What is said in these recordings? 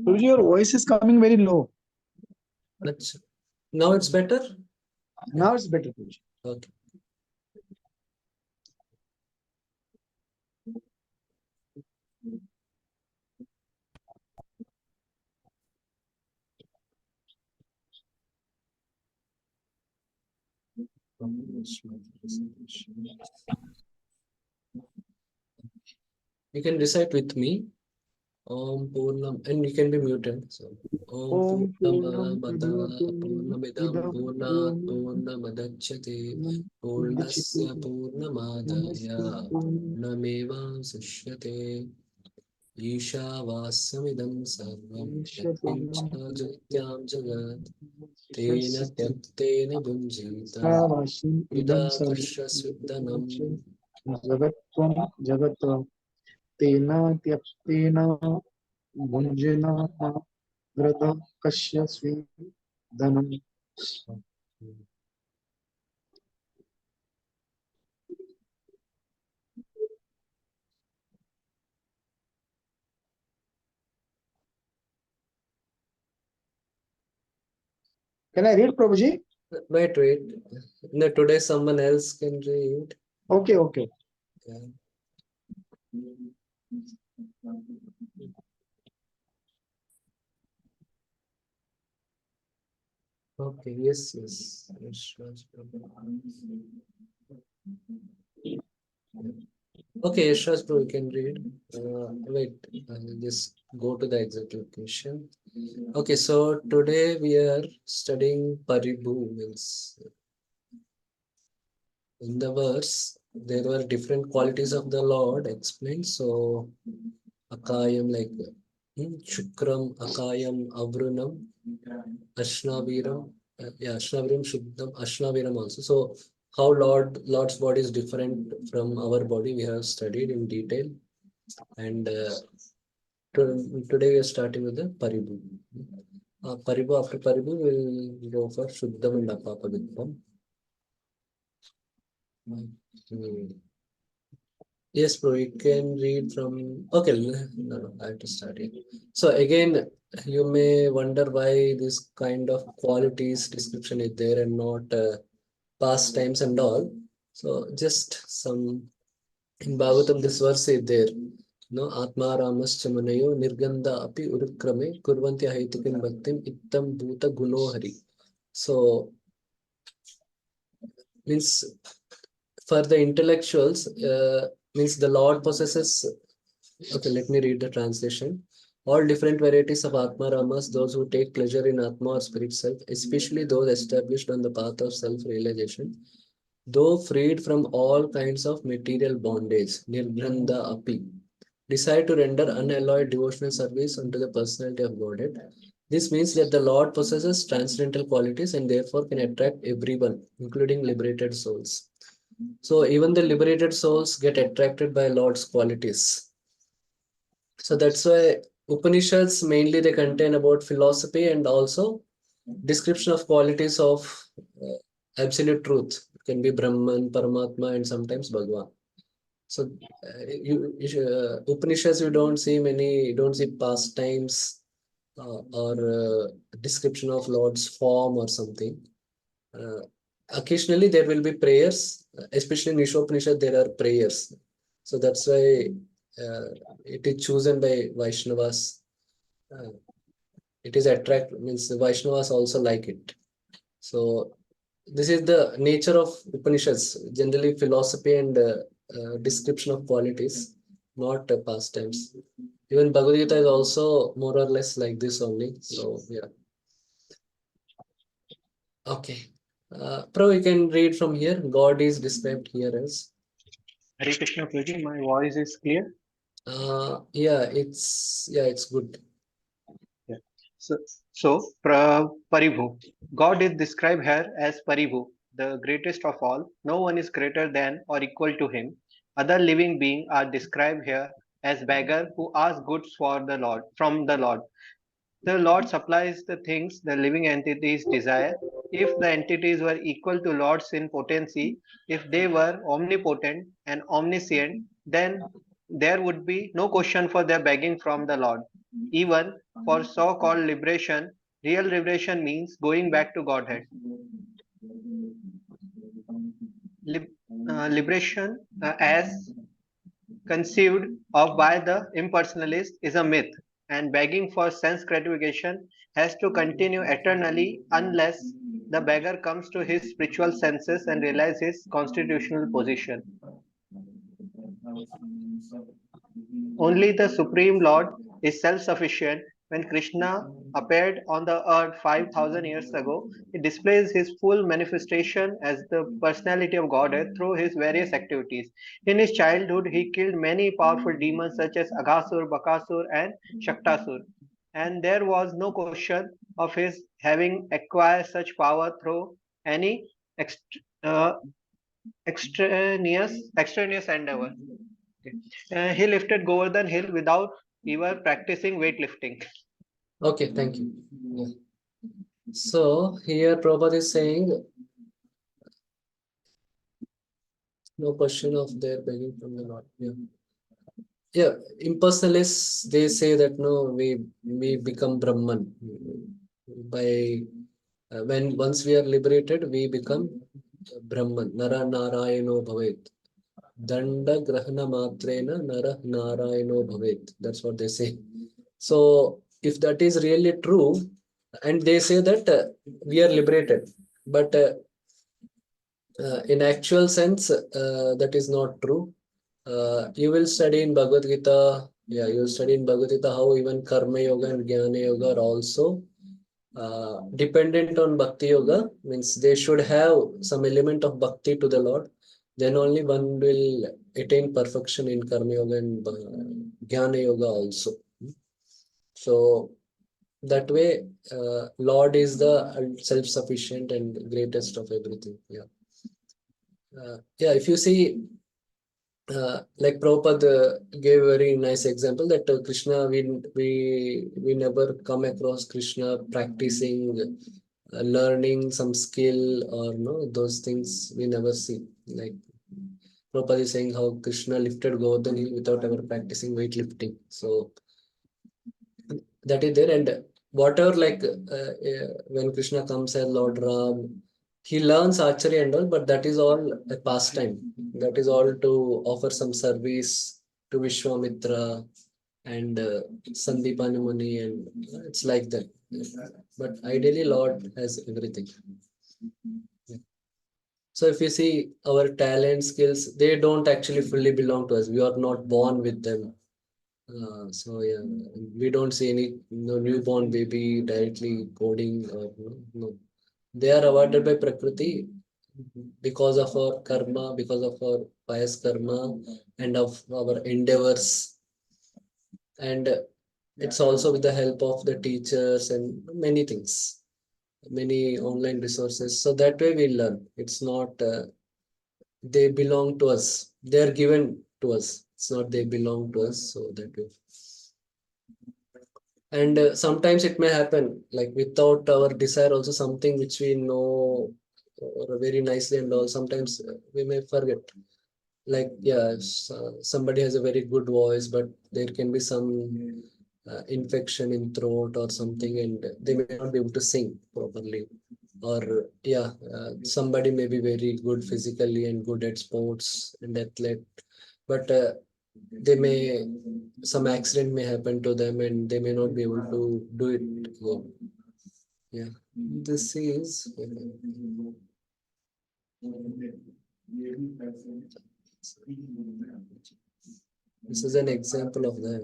Guruji, your voice is coming very low. Now it's better? Now it's better, Guruji. Okay. You can recite with me. Om Purnam, and you can be muted. So, Om Purnamada Purnamidam Purnat Purnamadachyate Purnasya Purnamadaya Purnameva Sushyate Ishavassamidam Sarvam Yatincha Jatyam Jagat Tena Tyaktena Bunjita Vidakasha Suddanam Jagatvam Jagatvam Tena Tyaptena Bhunjana Grada Kashya Svi Dhanam. Can I read, Prabhuji? Wait. No, today someone else can read. Okay, okay. Yeah. Okay, yes. Okay, Yashras bro, you can read. Wait, I'll just go to the exact location. Okay, so today we are studying Paribhu, means in the verse there were different qualities of the Lord explained. So Akayam, like Shukram, Akayam, Avrunam, Ashnaviram, Ashnaviram, Shuddham, Ashnaviram also. So how Lord's body is different from our body, we have studied in detail. And today we are starting with the Paribhu. Paribhu, after Paribhu, we'll go for Shuddham and Apapavittvam. Yes, bro, you can read from. Okay, no, I have to start here. So again, you may wonder why this kind of qualities description is there and not past times and all. So just some in Bhagavatam, this verse is there. No, Atma Ramascha Manayo Nirganda Api Urukrame Kurvanti Haitikin Bhaktim Ittam Bhuta Gunohari. So means for the intellectuals, means the Lord possesses. Okay, let me read the translation. All different varieties of Atma Ramas, those who take pleasure in Atma or spirit self, especially those established on the path of self-realization, though freed from all kinds of material bondage, Nirgranda Api, decide to render unalloyed devotional service unto the personality of Godhead. This means that the Lord possesses transcendental qualities and therefore can attract everyone, including liberated souls. So even the liberated souls get attracted by Lord's qualities. So that's why Upanishads mainly they contain about philosophy and also description of qualities of absolute truth. It can be Brahman, Paramatma, and sometimes Bhagavan. So Upanishads, you don't see many, you don't see pastimes or description of Lord's form or something. Occasionally there will be prayers, especially in Ishopanishad there are prayers. So that's why it is chosen by Vaishnavas. It is attract, means the Vaishnavas also like it. So this is the nature of Upanishads, generally philosophy and description of qualities, not pastimes. Even Bhagavad Gita is also more or less like this only. So yeah. Okay. Pro, you can read from here. God is described here as. Hare Krishna Prabhuji, my voice is clear? Yeah, it's good. Yeah. So Paribhu. God is described here as Paribhu, the greatest of all. No one is greater than or equal to him. Other living beings are described here as beggars who ask goods for the Lord from the Lord. The Lord supplies the things the living entities desire. If the entities were equal to lords in potency, if they were omnipotent and omniscient, then there would be no question for their begging from the Lord. Even for so called liberation, real liberation means going back to Godhead. Liberation, as conceived of by the impersonalist, is a myth, and begging for sense gratification has to continue eternally unless the beggar comes to his spiritual senses and realizes his constitutional position. Only the Supreme Lord is self sufficient. When Krishna appeared on the earth 5,000 years ago, he displays his full manifestation as the personality of Godhead through his various activities. In his childhood, he killed many powerful demons such as Aghasur, Bakasur, and Shaktasur. And there was no question of his having acquired such power through any uh, extraneous endeavor. Okay. He lifted Govardhan Hill without even practicing weightlifting. Okay, thank you. Yeah. So here Prabhupada is saying no question of their begging from the Lord. Yeah. Yeah, impersonalists, they say that no, we become Brahman by when once we are liberated, we become Brahman. Nara Narayano Bhavet. Danda Grahana Matrena Nara Narayano Bhavet. That's what they say. So if that is really true, and they say that we are liberated, but in actual sense, that is not true. You will study in Bhagavad Gita. Yeah, you will study in Bhagavad Gita how even Karma Yoga and Jnana Yoga are also dependent on Bhakti Yoga. Means they should have some element of Bhakti to the Lord. Then only one will attain perfection in Karma Yoga and Jnana Yoga also. So that way, Lord is the self-sufficient and greatest of everything. Yeah. Yeah, if you see like Prabhupada gave a very nice example that Krishna, we never come across Krishna practicing, learning some skill or no those things we never see. Like Prabhupada is saying how Krishna lifted Govardhan Hill without ever practicing weightlifting. So that is there, and whatever like when Krishna comes as Lord Ram, he learns archery and all, but that is all a pastime. That is all to offer some service to Vishwamitra and Sandipani Muni, and it's like that. But ideally, Lord has everything. So if you see our talent, skills, they don't actually fully belong to us. We are not born with them. So yeah, we don't see any newborn baby directly coding or no. They are awarded by Prakriti because of our karma, because of our pious karma and of our endeavors. And it's also with the help of the teachers and many things, many online resources. So that way we learn. It's not they belong to us. They are given to us. It's not they belong to us. So that way. And sometimes it may happen like without our desire also something which we know very nicely and all sometimes we may forget like yeah somebody has a very good voice but there can be some infection in throat or something and they may not be able to sing properly or yeah somebody may be very good physically and good at sports and athlete but they may some accident may happen to them and they may not be able to do it again. Yeah, this is this is an example of that.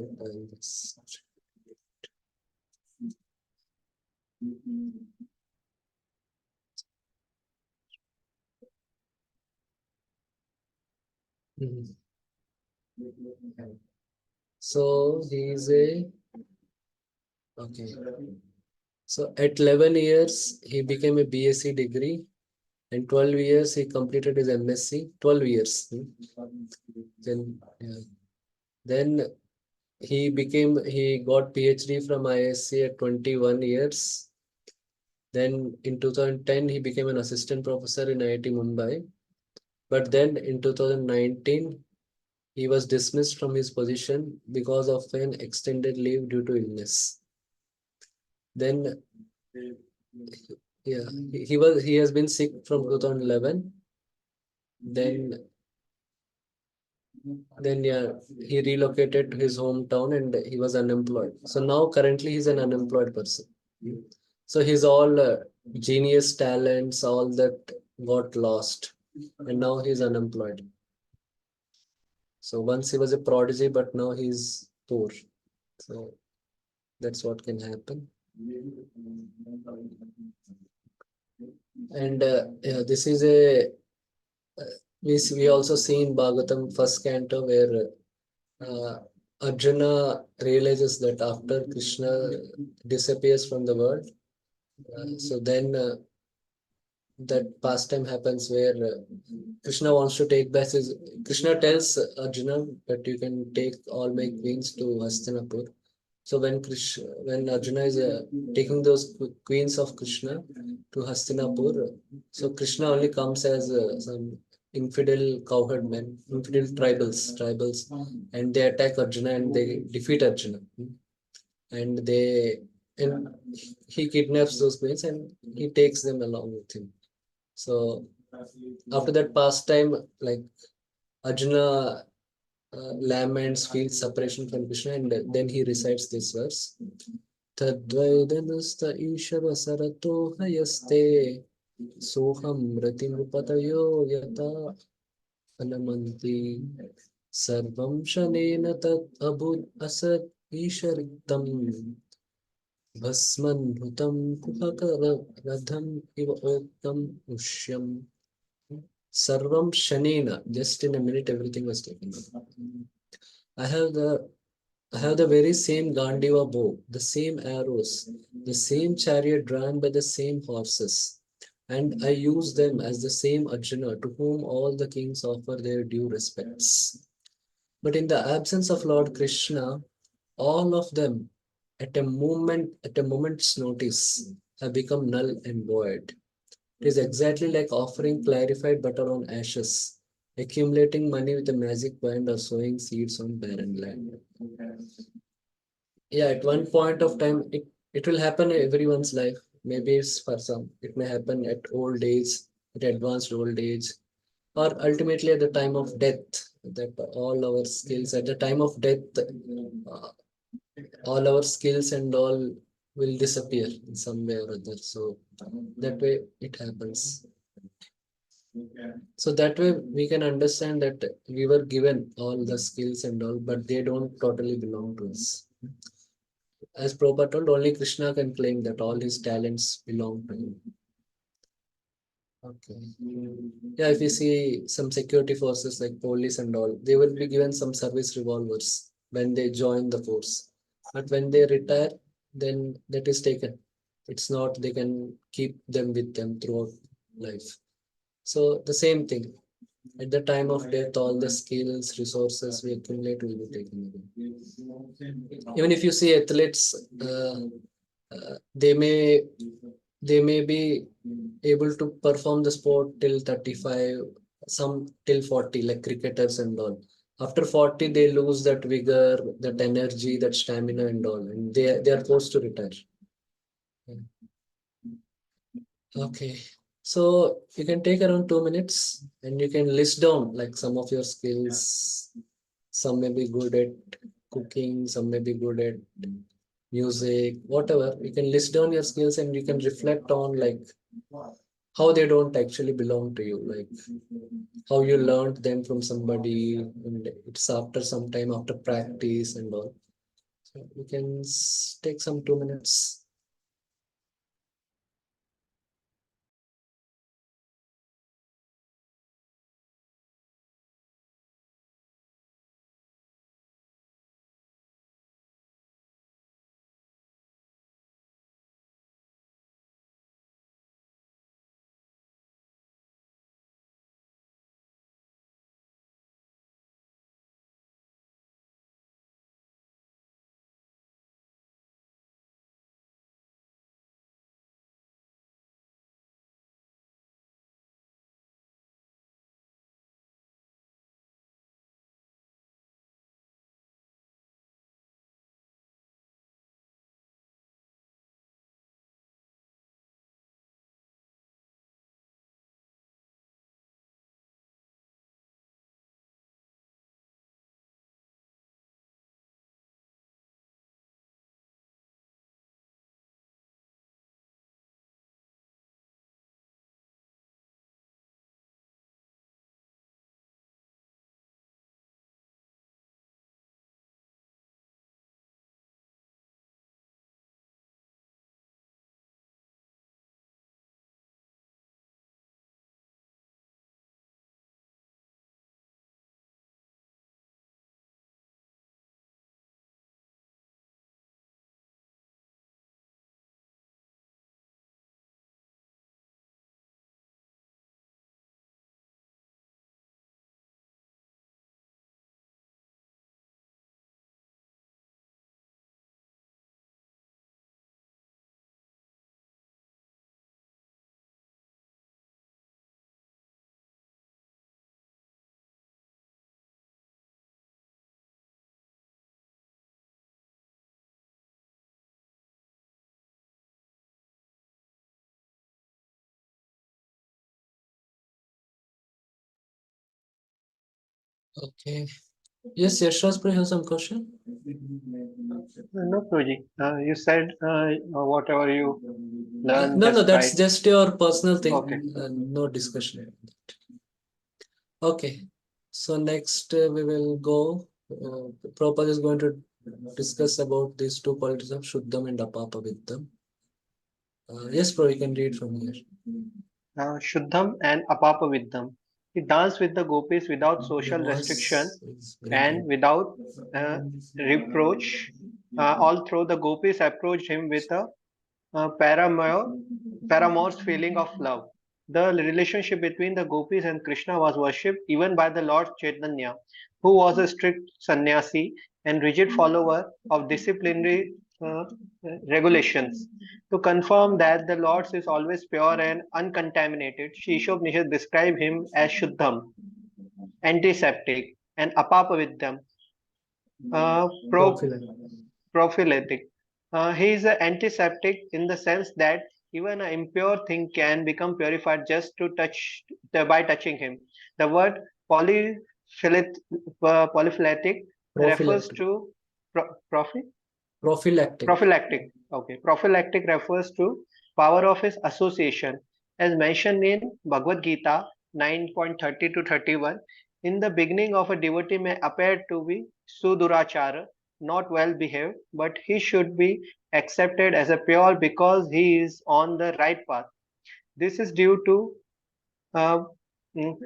Mhm. So he is a okay. So at 11 years he became a BSc degree In 12 years, he completed his MSc. 12 years. Then, yeah. Then he got PhD from ISC at 21 years. Then in 2010, he became an assistant professor in IIT Mumbai. But then in 2019, he was dismissed from his position because of an extended leave due to illness. Then, yeah, he has been sick from 2011. Then yeah, he relocated to his hometown and he was unemployed. So now currently he's an unemployed person. So his all genius talents, all that got lost, and now he's unemployed. So once he was a prodigy, but now he's poor. So that's what can happen. And yeah, this is a we also see in Bhagavatam first canto where Arjuna realizes that after Krishna disappears from the world, so then that pastime happens where Krishna wants to take back his. Krishna tells Arjuna that you can take all my queens to Hastinapur. So when Arjuna is taking those queens of Krishna to Hastinapur, so Krishna only comes as some infidel cowherd men, infidel tribals, and they attack Arjuna and they defeat Arjuna, and and he kidnaps those queens and he takes them along with him. So after that pastime, like Arjuna laments, feels separation from Krishna, and then he recites this verse. Tadvaidanasta Ishava Sarato Hayaste Soham Ratimupatayo Yata Anamanti Sarvam Shanena Tat Abud Asad Ishariktam Bhasman Hutam Kuhakara Radham Iva Oktam Ushyam Sarvam Shanena. Just in a minute, everything was taken up. I have the very same Gandiva bow, the same arrows, the same chariot drawn by the same horses, and I use them as the same Arjuna to whom all the kings offer their due respects. But in the absence of Lord Krishna, all of them at a moment's notice have become null and void. It is exactly like offering clarified butter on ashes, accumulating money with a magic wand, or sowing seeds on barren land. Yeah, at one point of time, it will happen in everyone's life. Maybe it's for some, it may happen at old age, at advanced old age, or ultimately at the time of death. That all our skills at the time of death, all our skills and all will disappear in some way or other. So that way it happens. So that way we can understand that we were given all the skills and all, but they don't totally belong to us. As Prabhupada told, only Krishna can claim that all his talents belong to him. Okay. Yeah, if you see some security forces like police and all, they will be given some service revolvers when they join the force. But when they retire, then that is taken. It's not, they can keep them with them throughout life. So the same thing. At the time of death, all the skills, resources we accumulate will be taken away. Even if you see athletes, they may be able to perform the sport till 35, some till 40, like cricketers and all. After 40, they lose that vigor, that energy, that stamina and all, and they are forced to retire. Okay. So you can take around 2 minutes and you can list down like some of your skills. Some may be good at cooking, some may be good at music, whatever. You can list down your skills and you can reflect on like how they don't actually belong to you, like how you learned them from somebody, and it's after some time, after practice and all. So you can take some 2 minutes. Okay. Yes, Yashaspree has some question. No, Prabhuji. You said whatever you learned No, just that's right. just your personal thing. Okay. No discussion. Okay. So next we will go. Prabhupada is going to discuss about these two qualities of Shuddham and Apapaviddham. Yes, bro, you can read from here. Shuddham and Apapaviddham. He danced with the gopis without Your social restriction voice is and breaking. without uh, reproach. Although the gopis approached him with a paramour's feeling of love. The relationship between the gopis and Krishna was worshipped even by the Lord Chaitanya, who was a strict sannyasi and rigid follower of disciplinary uh, regulations. To confirm that the Lord is always pure and uncontaminated, Sri Ishopnishad described him as Shuddham, antiseptic, and Apapaviddham, pro prophylactic. He is an antiseptic in the sense that even an impure thing can become purified just to touch by touching him. The word polyphyletic refers Prophylactic. to prophy, Prophylactic. prophylactic. Okay, prophylactic refers to power of his association, as mentioned in Bhagavad Gita 9.30 to 31. In the beginning of a devotee may appear to be sudurachara, not well behaved, but he should be accepted as a pure because he is on the right path. This is due to uh,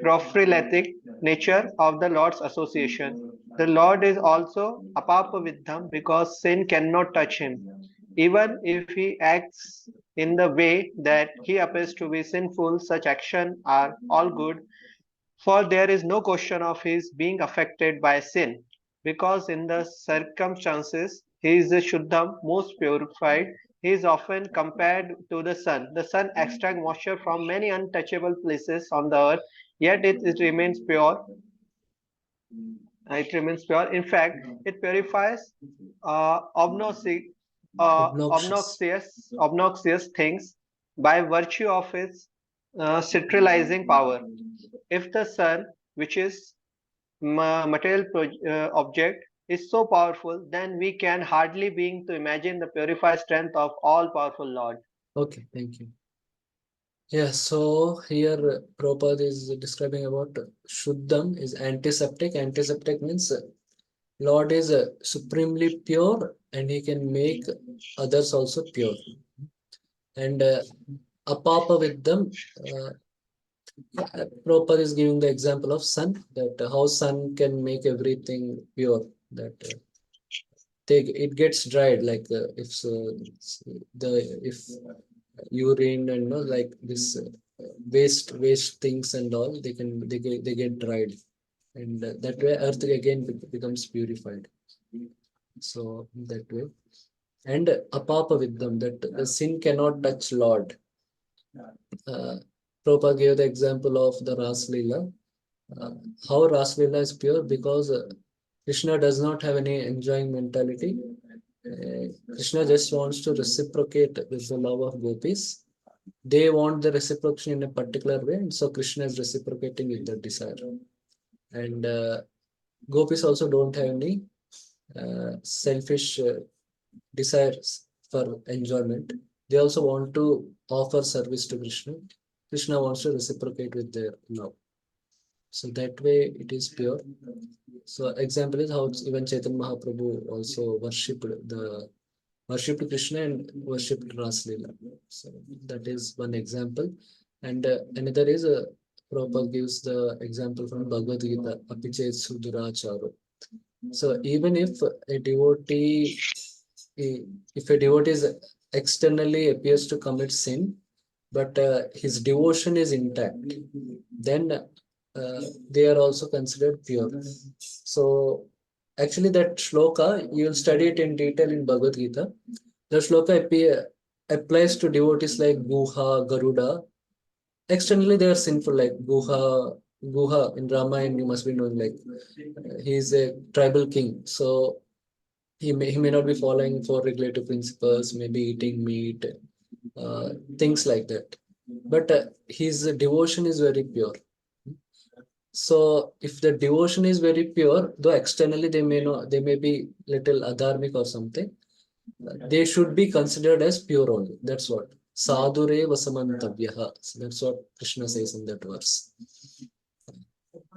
prophylactic nature of the Lord's association. The Lord is also apapaviddham because sin cannot touch him. Even if he acts in the way that he appears to be sinful, such action are all good, for there is no question of his being affected by sin, because in the circumstances he is the Shuddham, most purified. He is often compared to the sun. The sun extracts moisture from many untouchable places on the earth, yet it remains pure. It remains pure. In fact, it purifies obnoxious, Obnoxious. obnoxious things by virtue of its sterilizing power. If the sun, which is material object, is so powerful, then we can hardly begin to imagine the purified strength of all powerful Lord. Okay, thank you. Yeah, so here Prabhupada is describing about Shuddham is antiseptic. Antiseptic means Lord is supremely pure and he can make others also pure. And Apapa with them, Prabhupada is giving the example of sun, that how sun can make everything pure. That it gets dried, like if urine and like this waste things and all, they get dried, and that way earth again becomes purified. So that way, and apapa with them, that the sin cannot touch Lord. Prabhupada gave the example of the Ras Leela. How Ras Leela is pure, because Krishna does not have any enjoying mentality. Krishna just wants to reciprocate with the love of gopis. They want the reciprocation in a particular way, and so Krishna is reciprocating with their desire. And gopis also don't have any selfish desires for enjoyment. They also want to offer service to Krishna. Krishna wants to reciprocate with their love. So that way it is pure. So example is how even Chaitanya Mahaprabhu also worshipped Krishna and worshipped Ras Leela. So that is one example. And another is Prabhupada gives the example from Bhagavad Gita, Apichet Suduracharo. So even if a devotee, if a devotee is externally appears to commit sin, but his devotion is intact, then they are also considered pure. So actually that shloka, you will study it in detail in Bhagavad Gita. The shloka applies to devotees like Guha, Garuda. Externally they are sinful, like Guha in Ramayana, you must be knowing, like he is a tribal king. So he may not be following for regulative principles, maybe eating meat, things like that. But his devotion is very pure. So if the devotion is very pure, though externally they may be little adharmic or something, they should be considered as pure only. That's what. Sadhure vasamantavyaha. So that's what Krishna says in that verse.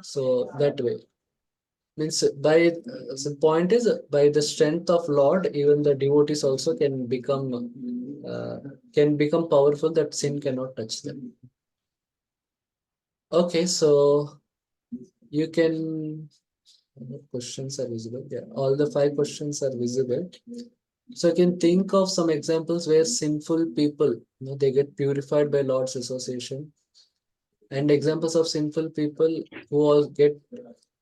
So that way. Means by the point is by the strength of Lord, even the devotees also can become powerful that sin cannot touch them. Okay, so you can questions are visible. Yeah, all the 5 questions are visible. So you can think of some examples where sinful people, they get purified by Lord's association, and examples of sinful people who all get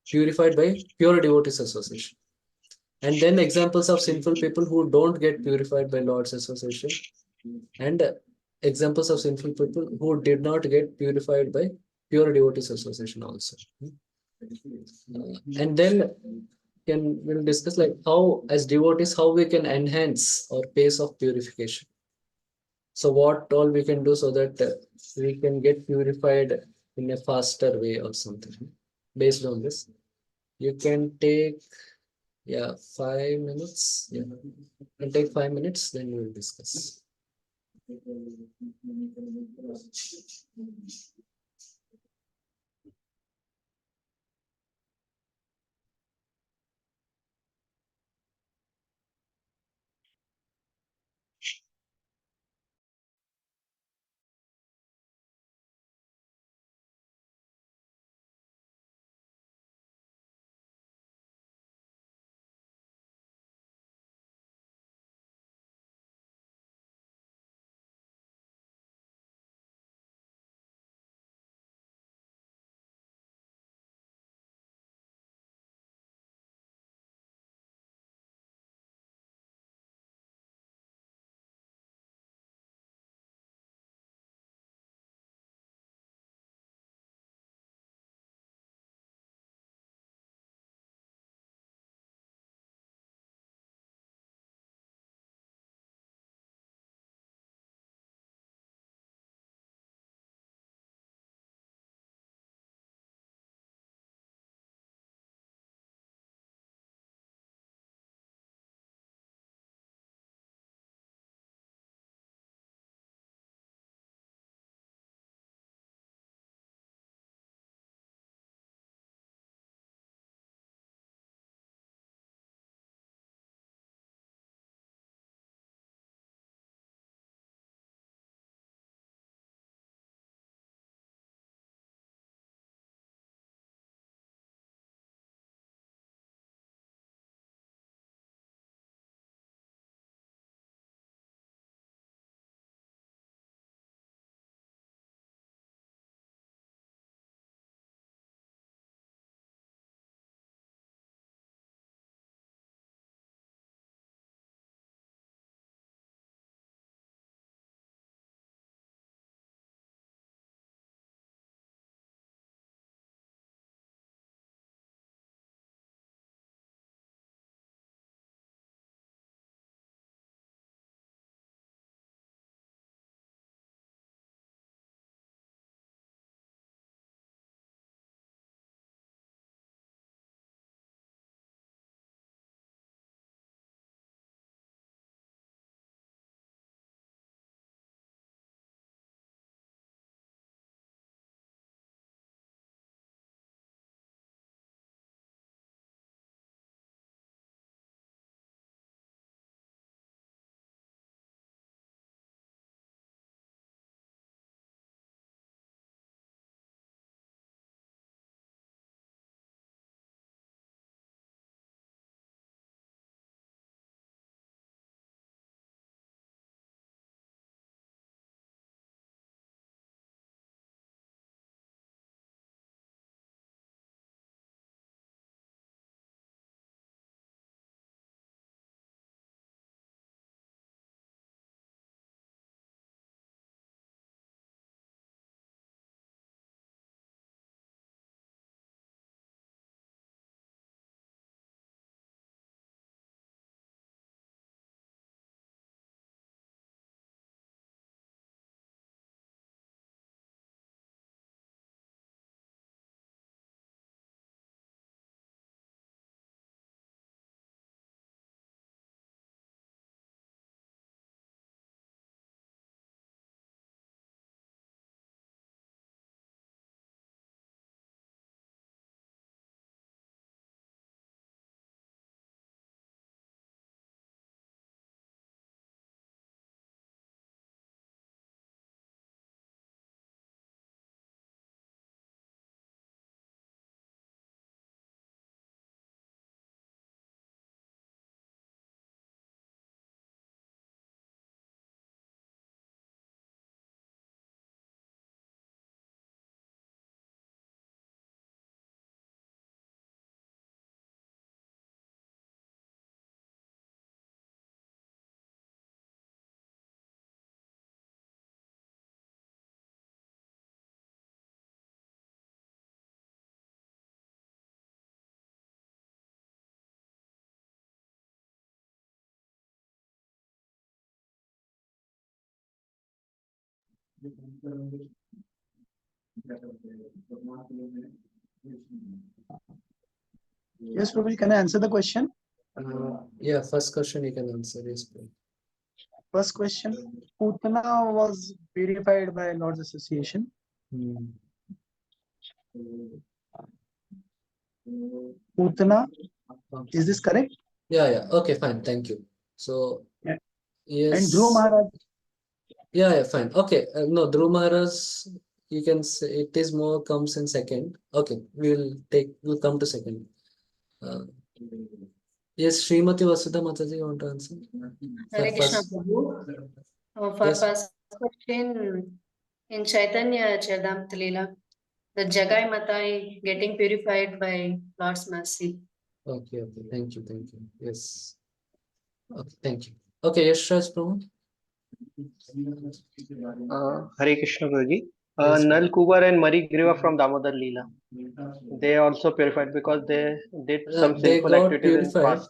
purified by pure devotees association. And then examples of sinful people who don't get purified by Lord's association, and examples of sinful people who did not get purified by pure devotees association also. And then we'll discuss like how as devotees how we can enhance our pace of purification. So what all we can do so that we can get purified in a faster way or something. Based on this, you can take 5 minutes. Yeah, you can take 5 minutes. Then we will discuss. Yes, Prabhuji, can I answer the question? Yeah, first question you can answer. Yes, Prabhu. First question. Putana was purified by Lord's association. Hmm. Putana, is this correct? Yeah. Okay, fine. Thank you. So, Yeah. yes. And Dhruv Maharaj, Yeah, fine. Okay. No, Dhruv Maharaj, you can say it is more comes in second. Okay, we'll come to second. Uh, yes, Srimati Vasudha Mataji, you want to answer? Hare For Krishna first, Prabhu. For yes. first question, in Chaitanya Charitamrita Leela, the Jagai Matai getting purified by Lord's mercy. Okay. Thank you. Yes. Okay, thank you. Okay, yes, Raj Prabhu. Hare Krishna Guruji. Yes, Nal Kubar and Marigriva from Damodar Leela. They also purified because they did some They sinful got activities in purified. past.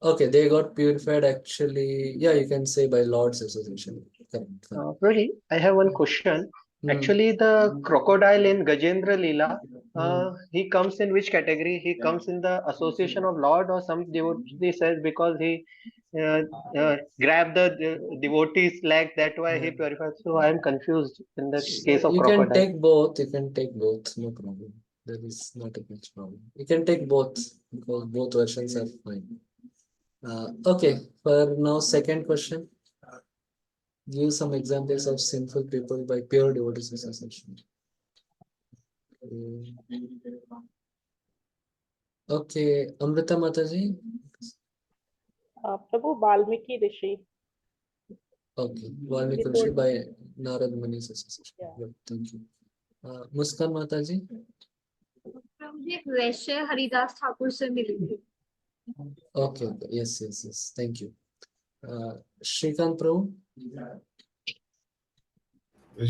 Okay, they got purified actually. Yeah, you can say by Lord's association. Correct. Fine. Guruji, I have one question. Hmm. Actually, the crocodile in Gajendra Leela, Hmm. he comes in which category? He comes in the association of Lord, or some devotee says because he uh, grabbed the devotee's leg, that why he purified. So I am confused in the case of You can crocodile. take both. You can take both. No problem. There is not a much problem. You can take both because both versions are fine. Okay. For now, second question. Give some examples of sinful people by pure devotees association. Okay, Amrita Mataji. Prabhu Valmiki Rishi. Okay, Valmiki He Rishi told- by Narad Muni's association. Yeah. Good, thank you. Muskan Mataji. मुझे एक वैश्य हरिदास ठाकुर से मिली थी Okay, yes. Thank you. Shrikant Prabhu.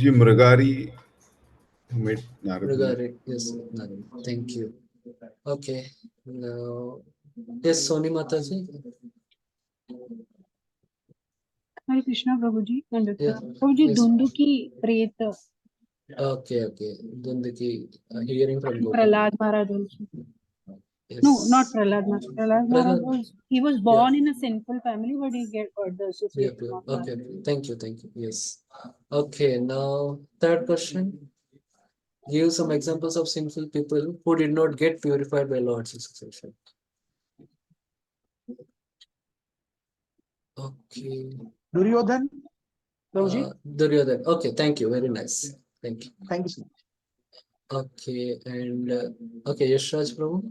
ये मृगारी who met Narad Muni. Regarding, yes, Narad. Thank you. Okay, now, yes, Soni Mataji. Hare Krishna Prabhu ji Yeah, Prabhu ji yes. धुंधु की प्रेत Okay. Dundaki, hearing from Gopal. Prahlad Maharaj also. Yes. No, not Prahlad Maharaj. Prahlad Maharaj Prahlad. he was born in a sinful family, but he got the Yeah, association pure. of Lord. Okay. Thank you. Yes. Okay. Now, third question. Give some examples of sinful people who did not get purified by Lord's association. Okay. Duryodhan, Prabhuji. Duryodhan. Okay. Thank you. Very nice. Thank you. Thank you so much. Okay. And okay, Yashraj Prabhu.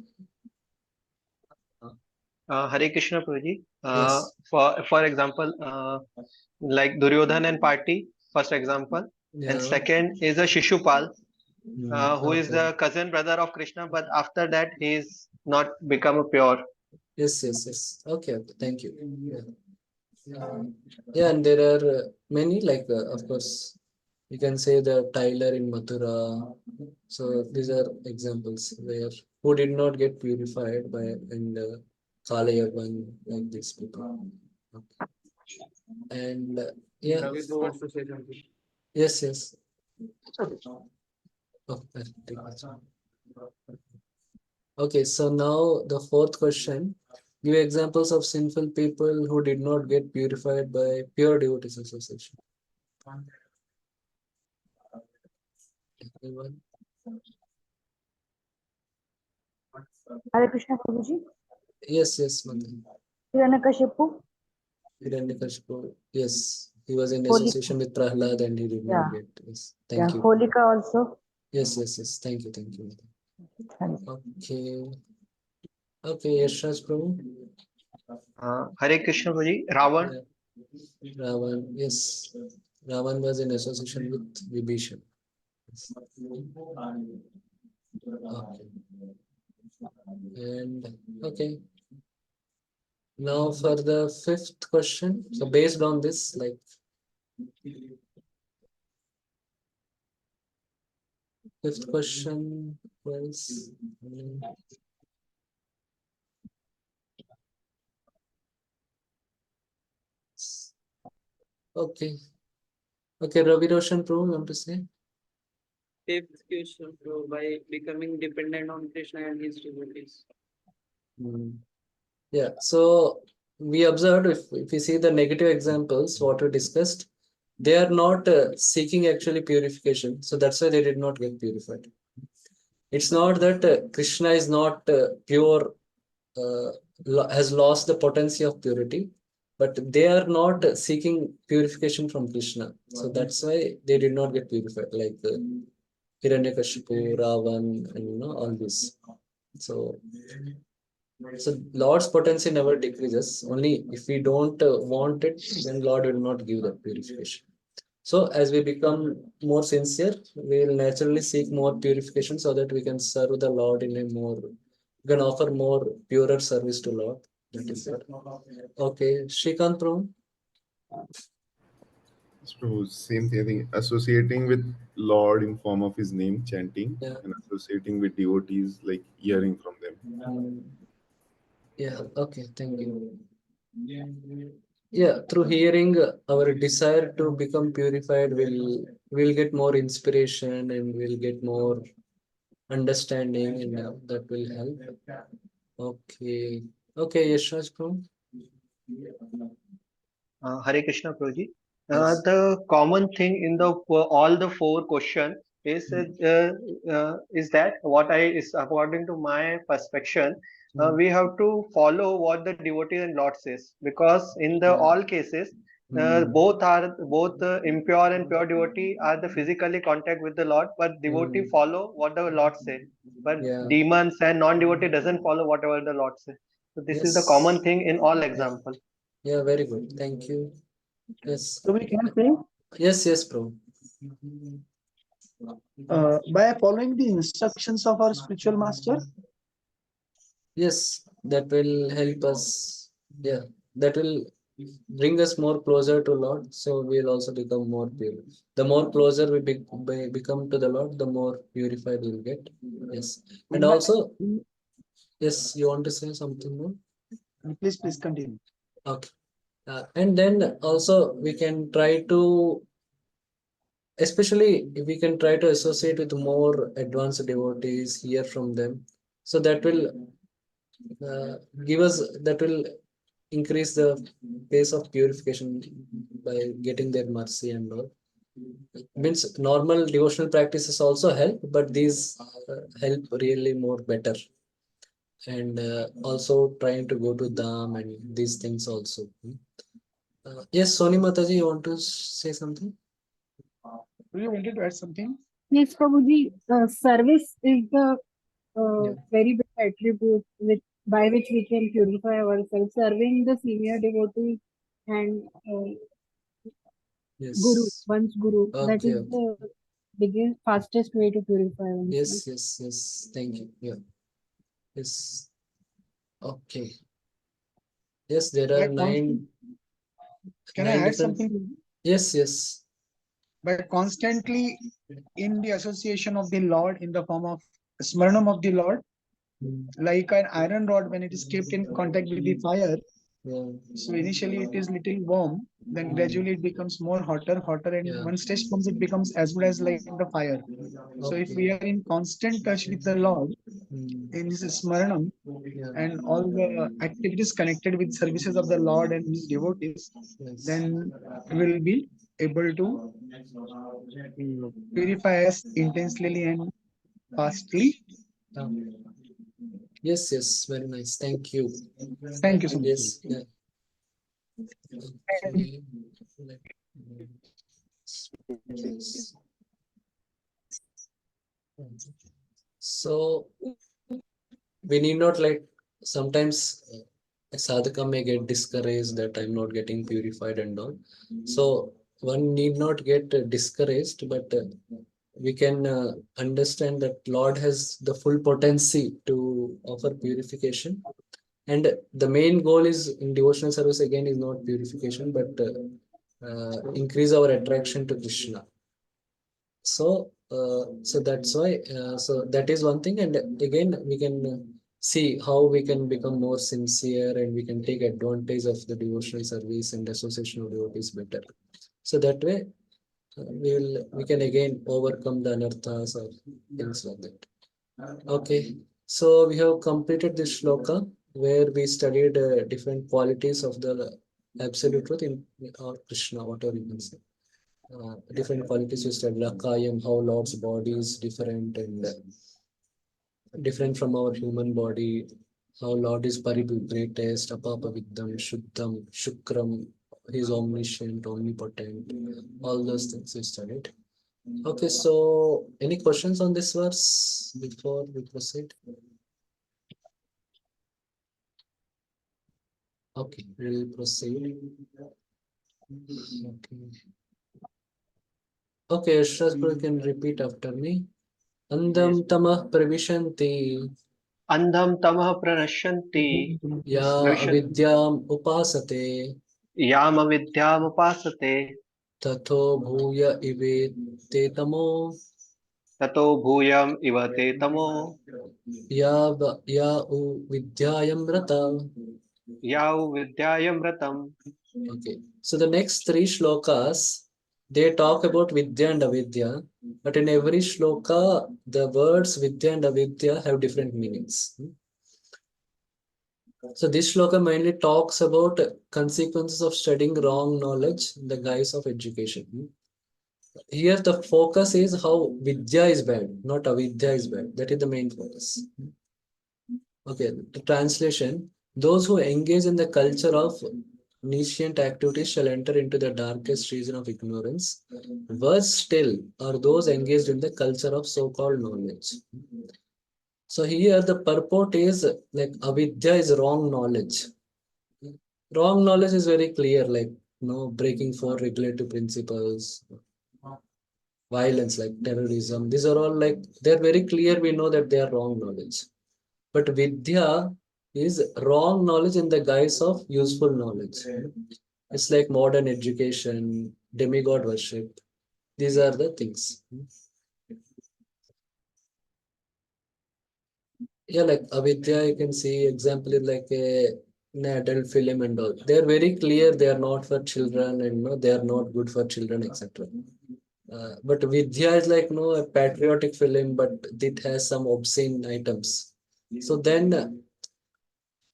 Hare Krishna Prabhuji. Yes. For example, like Duryodhan and party, first example. And Yeah. second is a Shishupal, who is Okay. the cousin brother of Krishna, but after that he is not become a pure. Yes. Okay. Thank you. Yeah, and there are many, like, of course, you can say the Tyler in Mathura. So these are examples where who did not get purified by and Kalayavan, like these people. Okay. And yeah, yes. Oh, I'll take this one. Okay, so now the fourth question. Give examples of sinful people who did not get purified by pure devotees association. Anyone? Hare Krishna Prabhuji. Yes, Mother. Hiranyakashipu. Hiranyakashipu. Yes, he was in Holy- association with Prahlad and he did not Yeah. get. Yes, thank you. Holika also. Yes. Thank you, Mother. Thank you. Okay, Yashraj Prabhu. Hare Krishna Prabhuji. Ravan. Yeah. Ravan, yes. Ravan was in association with Vibhishan. Yes. Okay. And okay. Now for the fifth question. So based on this, like, fifth question was okay. Okay, Ravi Roshan Prabhu, you want to say? Fifth question, bro, by becoming dependent on Krishna and his devotees. Yeah, so we observed if we see the negative examples, what we discussed, they are not seeking actually purification. So that's why they did not get purified. It's not that Krishna is not pure, has lost the potency of purity, but they are not seeking purification from Krishna. So that's why they did not get purified, like Hiranyakashipu, Ravan, and all this. So Lord's potency never decreases. Only if we don't want it, then Lord will not give that purification. So as we become more sincere, we will naturally seek more purification so that we can serve the Lord in a more, we can offer more purer service to Lord. That is it. Okay, Shrikant Prabhu. So same thing, I think associating with Lord in form of his name, chanting, Yeah. and associating with devotees, like hearing from them. Yeah, okay, thank you. Yeah, through hearing, our desire to become purified will get more inspiration and will get more understanding, and that will help. Okay, okay, Yashraj Prabhu. Hare Krishna Prabhuji. Yes. The common thing in the all the four question is that what I is according to my perspective, we have to follow what the devotee and Lord says, because in the all cases both impure and pure devotee are the physically contact with the Lord, but devotee follow what the Lord say, but Yeah. demons and non-devotee doesn't follow whatever the Lord say. So this is the Yes. common thing in all example. Yeah, very good. Thank you. Yes. So we can say, Yes, bro. by following the instructions of our spiritual master. Yes, that will help us. Yeah, that will bring us more closer to Lord. So we'll also become more pure. The more closer we become to the Lord, the more purified we'll get. Yes, and also, yes, you want to say something more? Please continue. Okay. And then also we can try to, especially if we can try to associate with more advanced devotees, hear from them. So that will that will increase the pace of purification by getting their mercy and all. Means normal devotional practices also help, but these help really more better. And also trying to go to Dham and these things also. Yes, Soni Mataji, you want to say something? Do you wanted to add something? Yes, Prabhuji, service is the Yeah. very big attribute by which we can purify ourselves. Serving the senior devotee and Yes. Guru, one's Guru, that Okay, is okay. the biggest, fastest way to purify oneself. Yes. Thank you. Yeah. Yes. Okay. Yes, there are By nine. Can I Nine add different. something? Yes. By constantly in the association of the Lord in the form of smaranam of the Lord, like an iron rod when it is kept in contact with the fire. Yeah. So initially it is little warm, then gradually it becomes more hotter, and Yeah. one stage comes it becomes as good as like the fire. So if we are in constant touch with the Lord in his smaranam Yeah. and all the activities connected with services of the Lord and his devotees, Yes. then we will be able to purify us intensely and fastly. Yes. Very nice. Thank you. Thank you so much. Yes. Yeah. Okay. Yes. So we need not like sometimes a sadhaka may get discouraged that I'm not getting purified and all. So one need not get discouraged, but we can understand that Lord has the full potency to offer purification. And the main goal is in devotional service again is not purification, but increase our attraction to Krishna. So that's why so that is one thing, and again we can see how we can become more sincere and we can take advantage of the devotional service and association of devotees better. So that way we can again overcome the anarthas or things like that. Okay, so we have completed this shloka where we studied different qualities of the absolute truth in or Krishna, whatever you can say. Different qualities we studied, Lakayam, how Lord's body is different and different from our human body, how Lord is Paribu, greatest, Apapaviddham, Shuddham, Shukram, He is omniscient, omnipotent, all those things we studied. Okay, so any questions on this verse before we proceed? Okay, we'll proceed. Okay, Shastra can repeat after me. Andam tamah pravishanti Andham tamah pranashanti ya pravishan avidyam upasate yama vidyam upasate tatho bhuya ive te tamo tato bhuyam ivate tamo ya u vidyayam rata. yau vidyayam ratam. Okay, so the next three shlokas they talk about Vidya and Avidya, but in every shloka the words Vidya and Avidya have different meanings. So this shloka mainly talks about consequences of studying wrong knowledge in the guise of education. Here the focus is how Vidya is bad, not Avidya is bad. That is the main focus. Okay, the translation. Those who engage in the culture of nescient activities shall enter into the darkest region of ignorance. Worse still are those engaged in the culture of so-called knowledge. So here the purport is like avidya is wrong knowledge. Wrong knowledge is very clear, like breaking four regulative principles, violence like terrorism. These are all like they're very clear. We know that they are wrong knowledge. But vidya is wrong knowledge in the guise of useful knowledge. It's like modern education, demigod worship. These are the things. Yeah, like avidya, you can see example is like an adult film and all. They are very clear. They are not for children, and they are not good for children, etc. But Vidya is like a patriotic film, but it has some obscene items. So then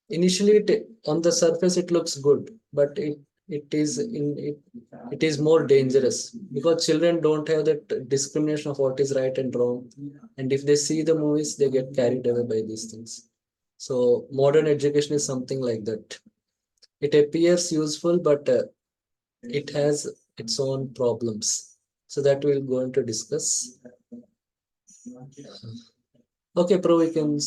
initially on the surface it looks good, but it is more dangerous because children don't have that discrimination of what is right and wrong, and if they see the movies they get carried away by these things. So modern education is something like that. It appears useful, but it has its own problems. So that we're going to discuss. Okay, Pro, we can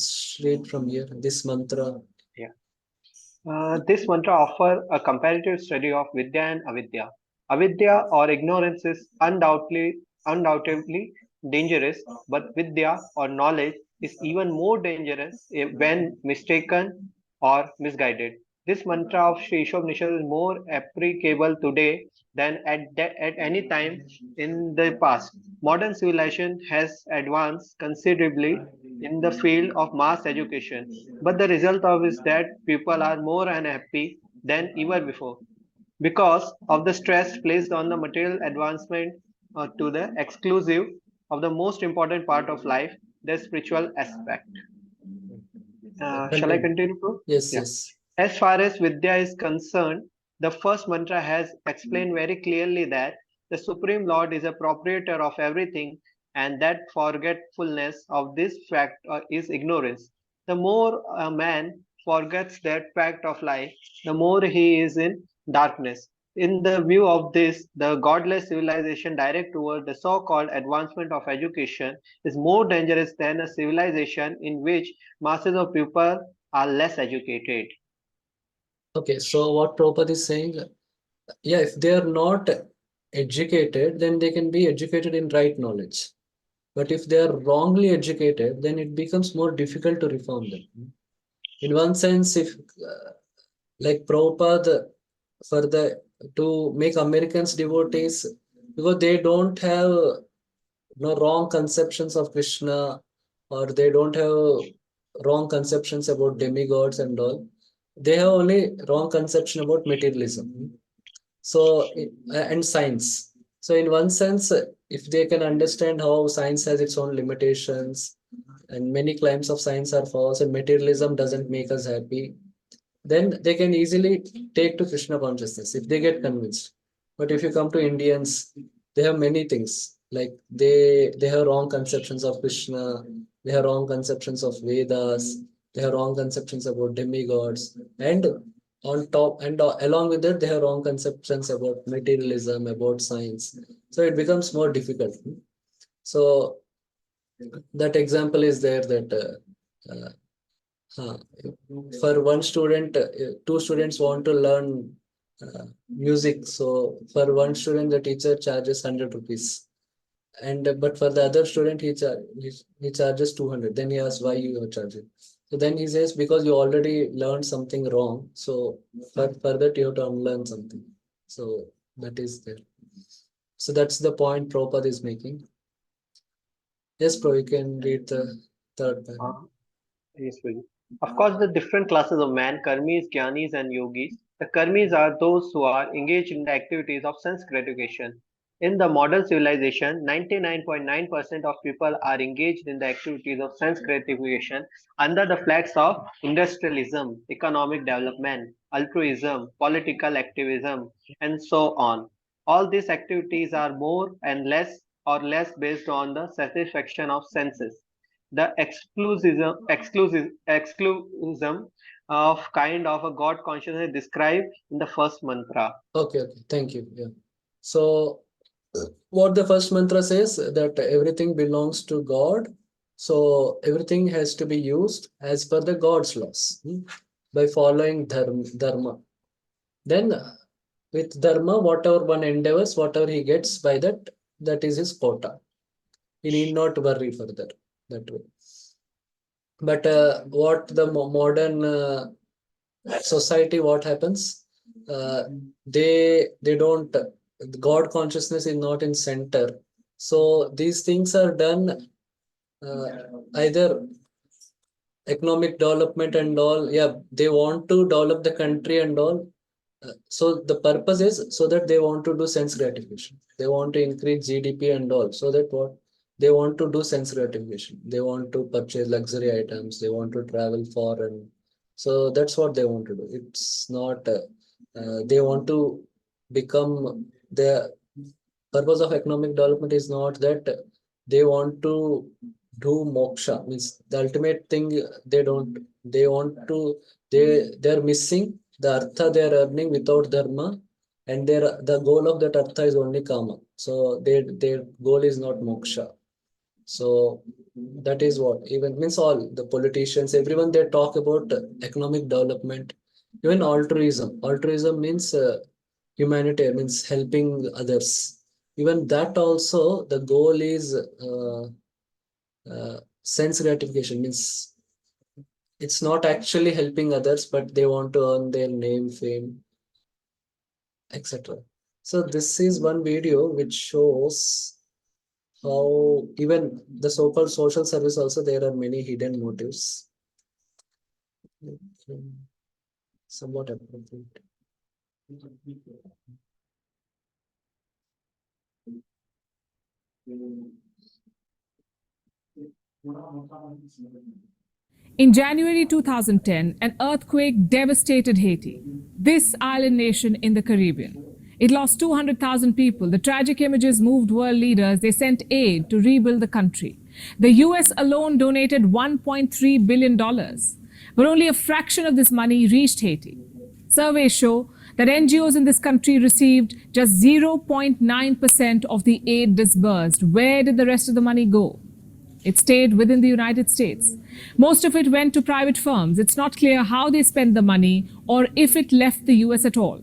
read from here this mantra. Yeah. This mantra offers a comparative study of Vidya and Avidya. Avidya or ignorance is undoubtedly dangerous, but Vidya or knowledge is even more dangerous when mistaken or misguided. This mantra of Sri Ishwanishad is more applicable today than at any time in the past. Modern civilization has advanced considerably in the field of mass education, but the result of is that people are more unhappy than ever before because of the stress placed on the material advancement to the exclusive of the most important part of life, the spiritual aspect. Shall I Continue. continue, Bro? Yes, Yeah. yes. As far as Vidya is concerned, the first mantra has explained very clearly that the Supreme Lord is a proprietor of everything and that forgetfulness of this fact is ignorance. The more a man forgets that fact of life, the more he is in darkness. In the view of this, the godless civilization direct toward the so-called advancement of education is more dangerous than a civilization in which masses of people are less educated. Okay, so what Prabhupada is saying, yeah, if they are not educated, then they can be educated in right knowledge. But if they are wrongly educated, then it becomes more difficult to reform them. In one sense, if like Prabhupada, for the to make Americans devotees, because they don't have wrong conceptions of Krishna, or they don't have wrong conceptions about demigods and all. They have only wrong conception about materialism. So and science. So in one sense, if they can understand how science has its own limitations and many claims of science are false and materialism doesn't make us happy, then they can easily take to Krishna consciousness if they get convinced. But if you come to Indians, they have many things like they have wrong conceptions of Krishna, they have wrong conceptions of Vedas, they have wrong conceptions about demigods, and on top and along with that, they have wrong conceptions about materialism, about science. So it becomes more difficult. So that example is there that for one student, two students want to learn music. So for one student, the teacher charges 100 rupees. And but for the other student, he charges 200. Then he asks why you are charging. So then he says, because you already learned something wrong. So for that, you have to unlearn something. So that is there. So that's the point Prabhupada is making. Yes, Pro, you can read the third paragraph. Yes, Prabhuji. Of course, the different classes of man, karmis, jnanis, and yogis. The karmis are those who are engaged in the activities of sense gratification. In the modern civilization, 99.9% of people are engaged in the activities of sense gratification under the flags of industrialism, economic development, altruism, political activism, and so on. All these activities are more and less or less based on the satisfaction of senses. The exclusivism of kind of a God consciousness described in the first mantra. Okay, thank you. Yeah. So what the first mantra says that everything belongs to God. So everything has to be used as per the God's laws by following dharma. Then with dharma, whatever one endeavors, whatever he gets by that, that is his quota. He need not worry further that way. But what the modern society, what happens? They don't. God consciousness is not in center. So these things are done either economic development and all. Yeah, they want to develop the country and all. So the purpose is so that they want to do sense gratification. They want to increase GDP and all. So that what they want to do sense gratification. They want to purchase luxury items. They want to travel foreign. So that's what they want to do. It's not. They want to become the purpose of economic development is not that they want to do moksha, means the ultimate thing. They want to, they're missing the artha they are earning without dharma, and the goal of that artha is only kama. So their goal is not moksha. So that is what even means all the politicians, everyone, they talk about economic development, even altruism. Altruism means humanitarian, means helping others. Even that also, the goal is sense gratification, means it's not actually helping others, but they want to earn their name, fame, etc. So this is one video which shows how even the so-called social service also, there are many hidden motives. Somewhat appropriate. In January 2010, an earthquake devastated Haiti, this island nation in the Caribbean. It lost 200,000 people. The tragic images moved world leaders. They sent aid to rebuild the country. The US alone donated $1.3 billion, but only a fraction of this money reached Haiti. Surveys show that NGOs in this country received just 0.9% of the aid disbursed. Where did the rest of the money go? It stayed within the United States. Most of it went to private firms. It's not clear how they spent the money or if it left the US at all.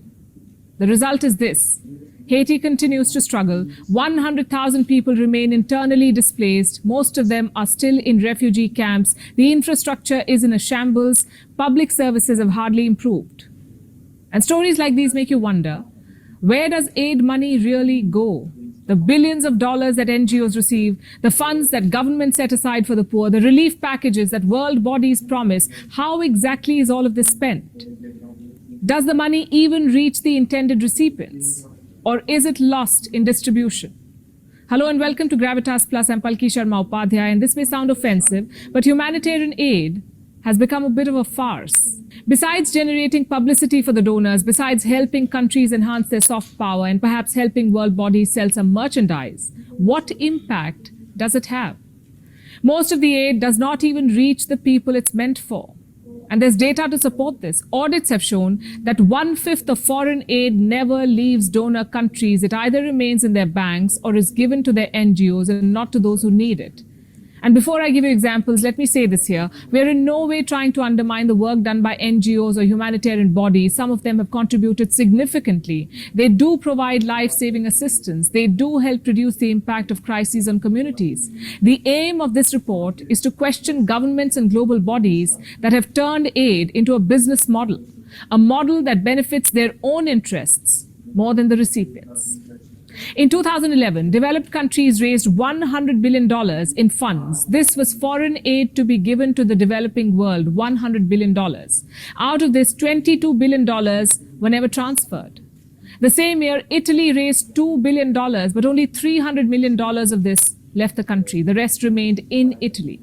The result is this. Haiti continues to struggle. 100,000 people remain internally displaced. Most of them are still in refugee camps. The infrastructure is in a shambles. Public services have hardly improved. And stories like these make you wonder, where does aid money really go? The billions of dollars that NGOs receive, the funds that governments set aside for the poor, the relief packages that world bodies promise, how exactly is all of this spent? Does the money even reach the intended recipients? or is it lost in distribution? Hello and welcome to Gravitas Plus. I'm Palki Sharma Upadhyay, and this may sound offensive, but humanitarian aid has become a bit of a farce. Besides generating publicity for the donors, besides helping countries enhance their soft power and perhaps helping world bodies sell some merchandise, what impact does it have? Most of the aid does not even reach the people it's meant for. And there's data to support this. Audits have shown that 1/5 of foreign aid never leaves donor countries. It either remains in their banks or is given to their NGOs and not to those who need it. And before I give you examples, let me say this here. We are in no way trying to undermine the work done by NGOs or humanitarian bodies. Some of them have contributed significantly. They do provide life-saving assistance. They do help reduce the impact of crises on communities. The aim of this report is to question governments and global bodies that have turned aid into a business model, a model that benefits their own interests more than the recipients. In 2011, developed countries raised $100 billion in funds. This was foreign aid to be given to the developing world, $100 billion. Out of this, $22 billion were never transferred. The same year, Italy raised $2 billion, but only $300 million of this left the country. The rest remained in Italy.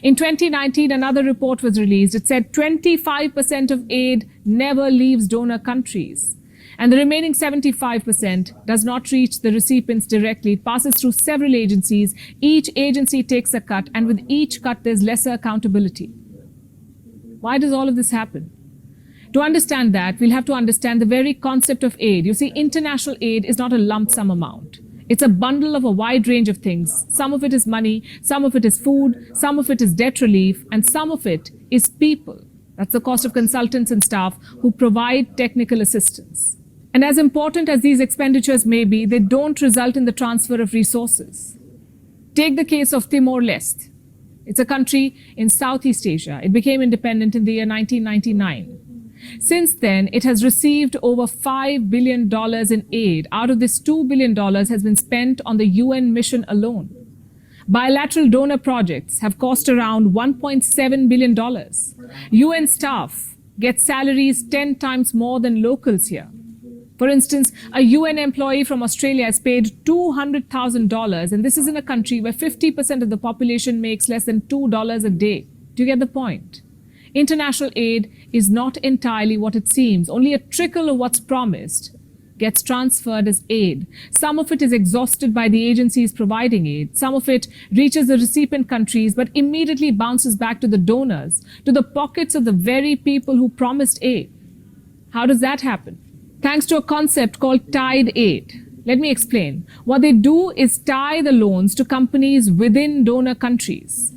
In 2019, another report was released. It said 25% of aid never leaves donor countries. And the remaining 75% does not reach the recipients directly. It passes through several agencies. Each agency takes a cut, and with each cut, there's lesser accountability. Why does all of this happen? To understand that, we'll have to understand the very concept of aid. You see, international aid is not a lump sum amount. It's a bundle of a wide range of things. Some of it is money, some of it is food, some of it is debt relief, and some of it is people. That's the cost of consultants and staff who provide technical assistance. And as important as these expenditures may be, they don't result in the transfer of resources. Take the case of Timor-Leste. It's a country in Southeast Asia. It became independent in the year 1999. Since then, it has received over $5 billion in aid. Out of this, $2 billion has been spent on the UN mission alone. Bilateral donor projects have cost around $1.7 billion. UN staff get salaries 10 times more than locals here. For instance, a UN employee from Australia is paid $200,000, and this is in a country where 50% of the population makes less than $2 a day. Do you get the point? International aid is not entirely what it seems. Only a trickle of what's promised gets transferred as aid. Some of it is exhausted by the agencies providing aid. Some of it reaches the recipient countries but immediately bounces back to the donors, to the pockets of the very people who promised aid. How does that happen? Thanks to a concept called tied aid. Let me explain. What they do is tie the loans to companies within donor countries.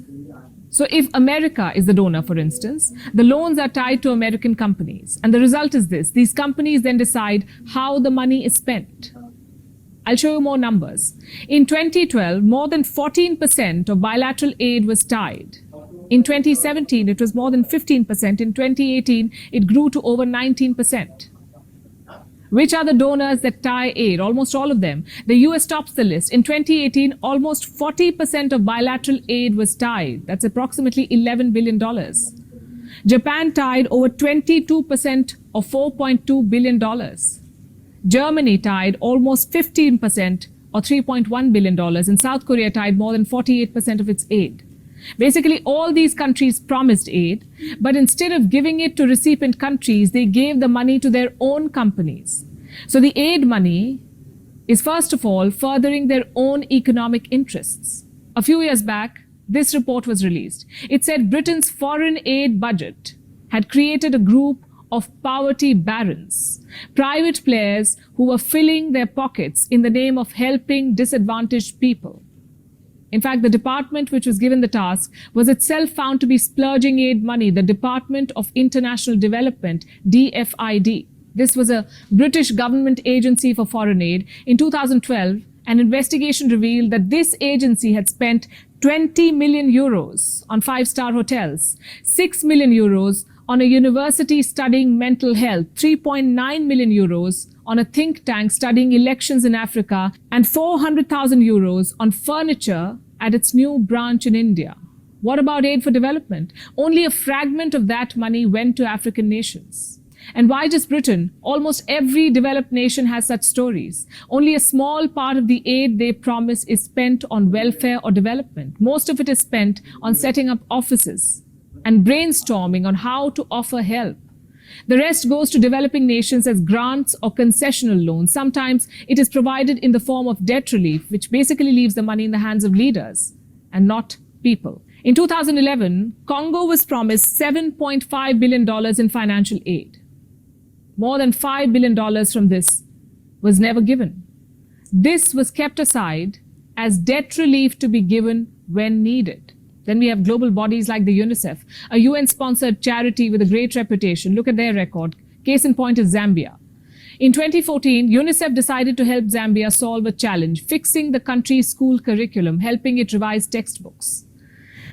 So if America is the donor, for instance, the loans are tied to American companies. And the result is this. These companies then decide how the money is spent. I'll show you more numbers. In 2012, more than 14% of bilateral aid was tied. In 2017, it was more than 15%. In 2018, it grew to over 19%. Which are the donors that tie aid? Almost all of them. The US tops the list. In 2018, almost 40% of bilateral aid was tied. That's approximately $11 billion. Japan tied over 22% of $4.2 billion. Germany tied almost 15% or $3.1 billion. And South Korea tied more than 48% of its aid. Basically, all these countries promised aid, but instead of giving it to recipient countries, they gave the money to their own companies. So the aid money is, first of all, furthering their own economic interests. A few years back, this report was released. It said Britain's foreign aid budget had created a group of poverty barons, private players who were filling their pockets in the name of helping disadvantaged people. In fact, the department which was given the task was itself found to be splurging aid money, the Department of International Development, DFID. This was a British government agency for foreign aid. In 2012, an investigation revealed that this agency had spent 20 million euros on five-star hotels, 6 million euros on a university studying mental health, 3.9 million euros on a think tank studying elections in Africa, and 400,000 euros on furniture at its new branch in India. What about aid for development? Only a fragment of that money went to African nations. And why just Britain? Almost every developed nation has such stories. Only a small part of the aid they promise is spent on welfare or development. Most of it is spent on setting up offices and brainstorming on how to offer help. The rest goes to developing nations as grants or concessional loans. Sometimes it is provided in the form of debt relief, which basically leaves the money in the hands of leaders and not people. In 2011, Congo was promised $7.5 billion in financial aid. More than $5 billion from this was never given. This was kept aside as debt relief to be given when needed. Then we have global bodies like the UNICEF, a UN-sponsored charity with a great reputation. Look at their record. Case in point is Zambia. In 2014, UNICEF decided to help Zambia solve a challenge, fixing the country's school curriculum, helping it revise textbooks.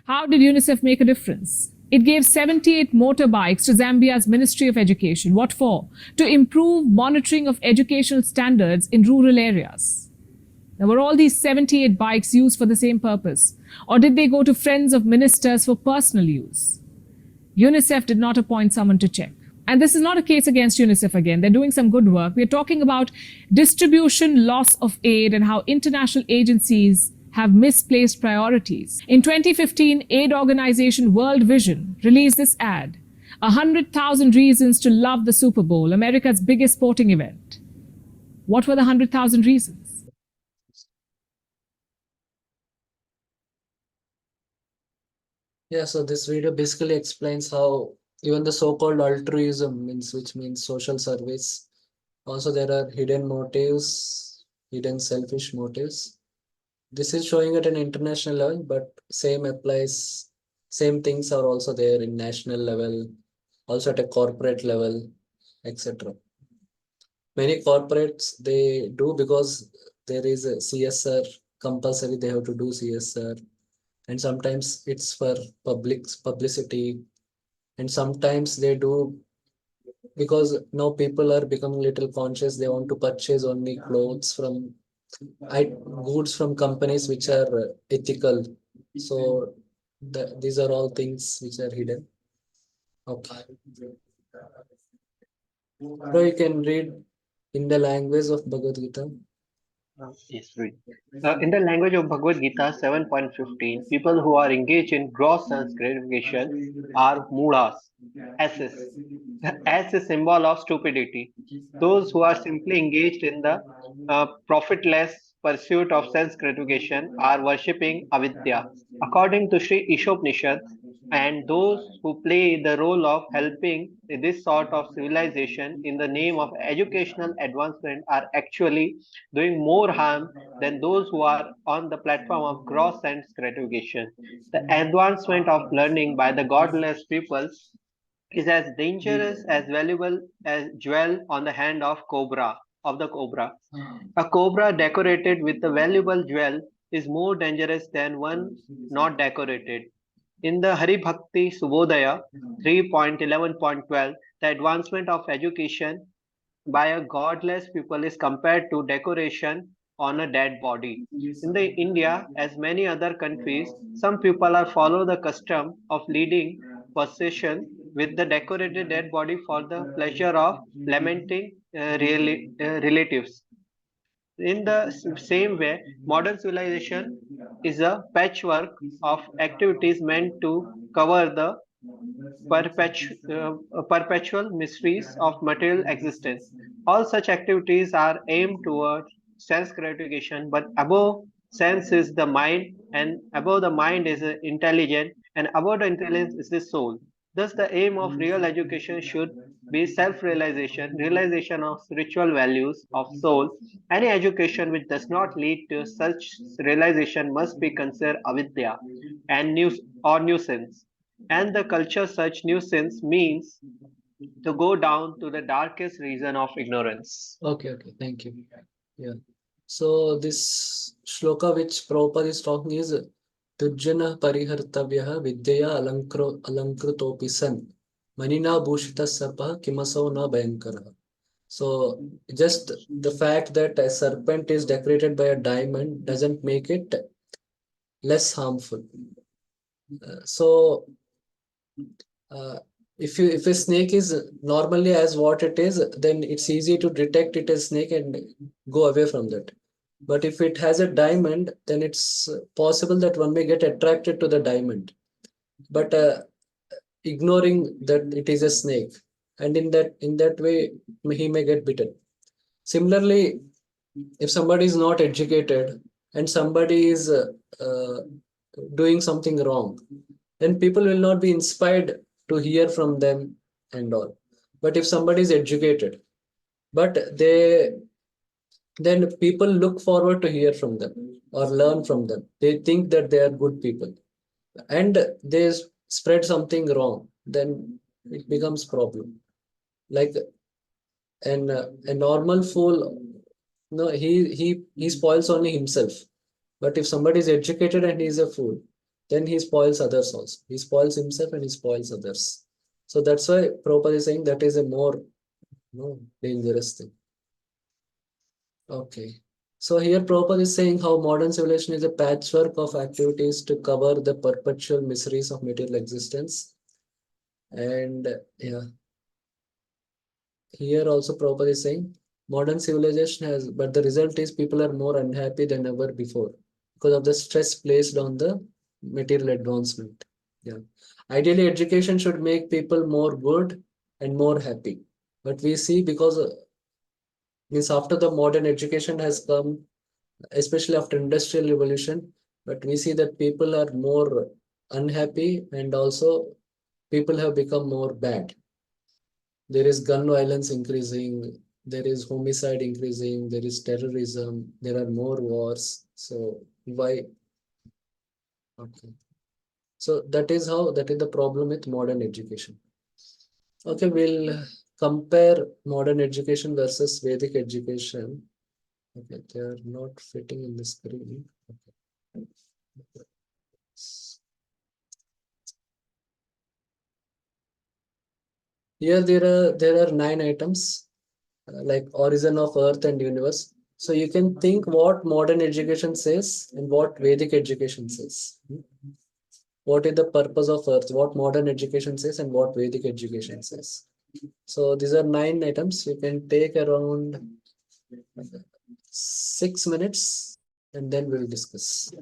How did UNICEF make a difference? It gave 78 motorbikes to Zambia's Ministry of Education. What for? To improve monitoring of educational standards in rural areas. Now, were all these 78 bikes used for the same purpose? Or did they go to friends of ministers for personal use? UNICEF did not appoint someone to check. And this is not a case against UNICEF again. They're doing some good work. We're talking about distribution loss of aid and how international agencies have misplaced priorities. In 2015, aid organization World Vision released this ad, 100,000 reasons to love the Super Bowl, America's biggest sporting event. What were the 100,000 reasons? Yeah, so this video basically explains how even the so-called altruism which means social service, also there are hidden motives, hidden selfish motives. This is showing at an international level, but same applies, same things are also there in national level, also at a corporate level, etc. Many corporates, they do because there is a CSR, compulsory they have to do CSR. And sometimes it's for publicity, and sometimes they do because now people are becoming little conscious. They want to purchase only clothes from goods from companies which are ethical. So these are all things which are hidden. Okay. So you can read in the language of Bhagavad Gita. Yes, read. In the language of Bhagavad Gita 7.15, people who are engaged in gross sense gratification are moodas, asses. The ass is symbol of stupidity. Those who are simply engaged in the profitless pursuit of sense gratification are worshipping avidya. According to Sri Ishopnishad, and those who play the role of helping this sort of civilization in the name of educational advancement are actually doing more harm than those who are on the platform of gross sense gratification. The advancement of learning by the godless people is as dangerous as valuable as jewel on the hand of the cobra. A cobra decorated with a valuable jewel is more dangerous than one not decorated. In the Hari Bhakti Subodhaya 3.11.12, the advancement of education by a godless people is compared to decoration on a dead body. In the India, as many other countries, some people are follow the custom of leading procession with the decorated dead body for the pleasure of lamenting relatives. In the same way, modern civilization is a patchwork of activities meant to cover the perpetual mysteries of material existence. All such activities are aimed toward sense gratification, but above sense is the mind, and above the mind is the intelligence, and above the intelligence is the soul. Thus, the aim of real education should be self-realization, realization of spiritual values of soul. Any education which does not lead to such realization must be considered avidya and nuisance. And the culture such nuisance means to go down to the darkest region of ignorance. Okay, thank you. Yeah. So this shloka which Prabhupada is talking is Tujjana parihartavyaha vidyaya alankrutopi san manina bhushita sarpa kimaso na bhayankara. So just the fact that a serpent is decorated by a diamond doesn't make it less harmful. So if a snake is normally as what it is, then it's easy to detect it as snake and go away from that. But if it has a diamond, then it's possible that one may get attracted to the diamond, but ignoring that it is a snake, and in that way he may get bitten. Similarly, if somebody is not educated and somebody is uh, doing something wrong, then people will not be inspired to hear from them and all. But if somebody is educated, but then people look forward to hear from them or learn from them. They think that they are good people, and they spread something wrong, then it becomes problem. Like a normal fool, no, he spoils only himself. But if somebody is educated and he is a fool, then he spoils others also. He spoils himself and he spoils others. So that's why Prabhupada is saying that is a more, dangerous thing. Okay. So here Prabhupada is saying how modern civilization is a patchwork of activities to cover the perpetual miseries of material existence. And yeah, here also Prabhupada is saying modern civilization has, but the result is people are more unhappy than ever before because of the stress placed on the material advancement. Yeah. Ideally, education should make people more good and more happy. But we see because means after the modern education has come, especially after industrial revolution, but we see that people are more unhappy and also people have become more bad. There is gun violence increasing, there is homicide increasing, there is terrorism, there are more wars. So why? Okay. So that is the problem with modern education. Okay, we'll compare modern education versus Vedic education. Okay, they are not fitting in the screen. Okay. Here there are 9 items, like origin of earth and universe. So you can think what modern education says and what Vedic education says. What is the purpose of earth? What modern education says and what Vedic education says. So these are 9 items. You can take around 6 minutes and then we'll discuss.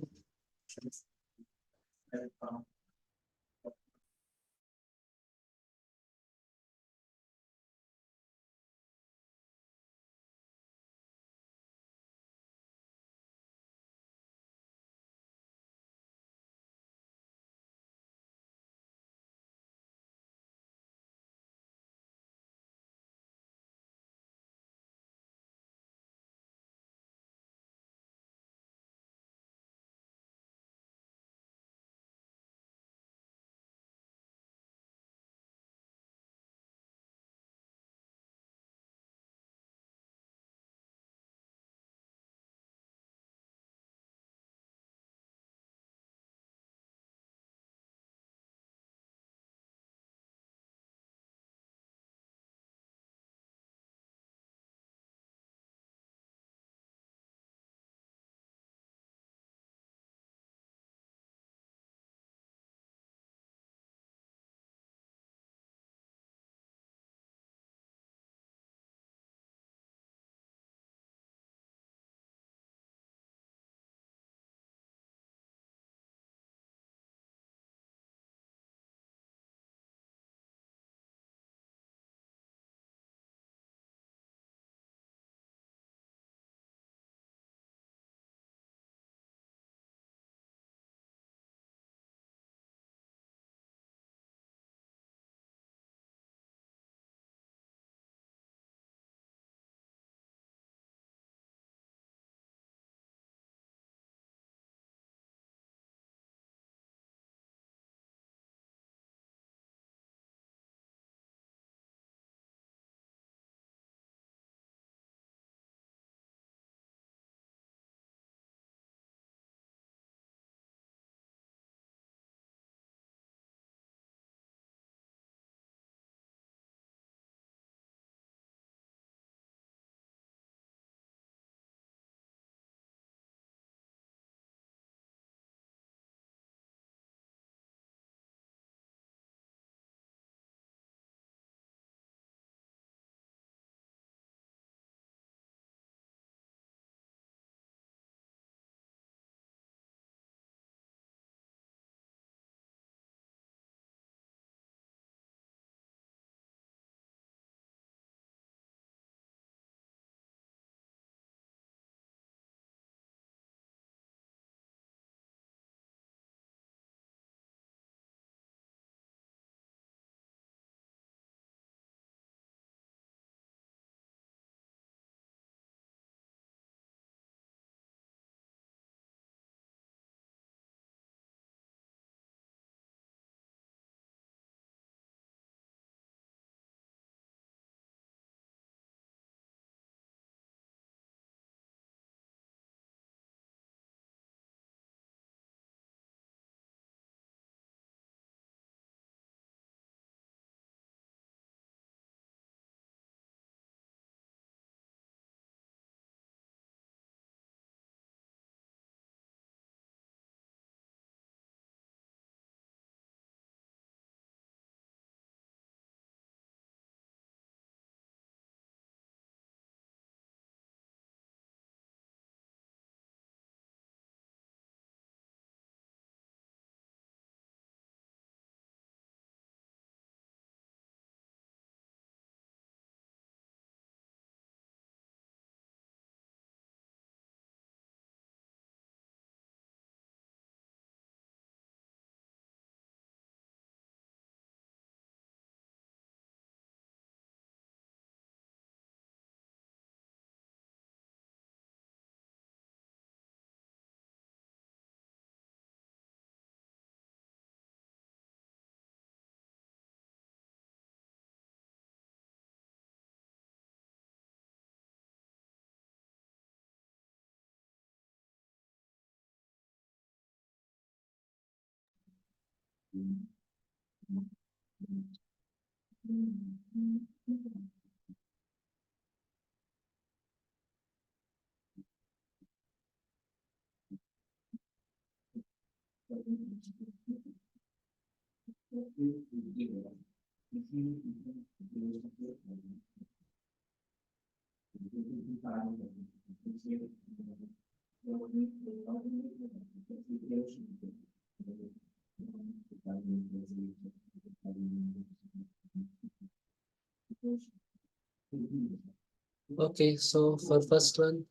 Okay, so for first one,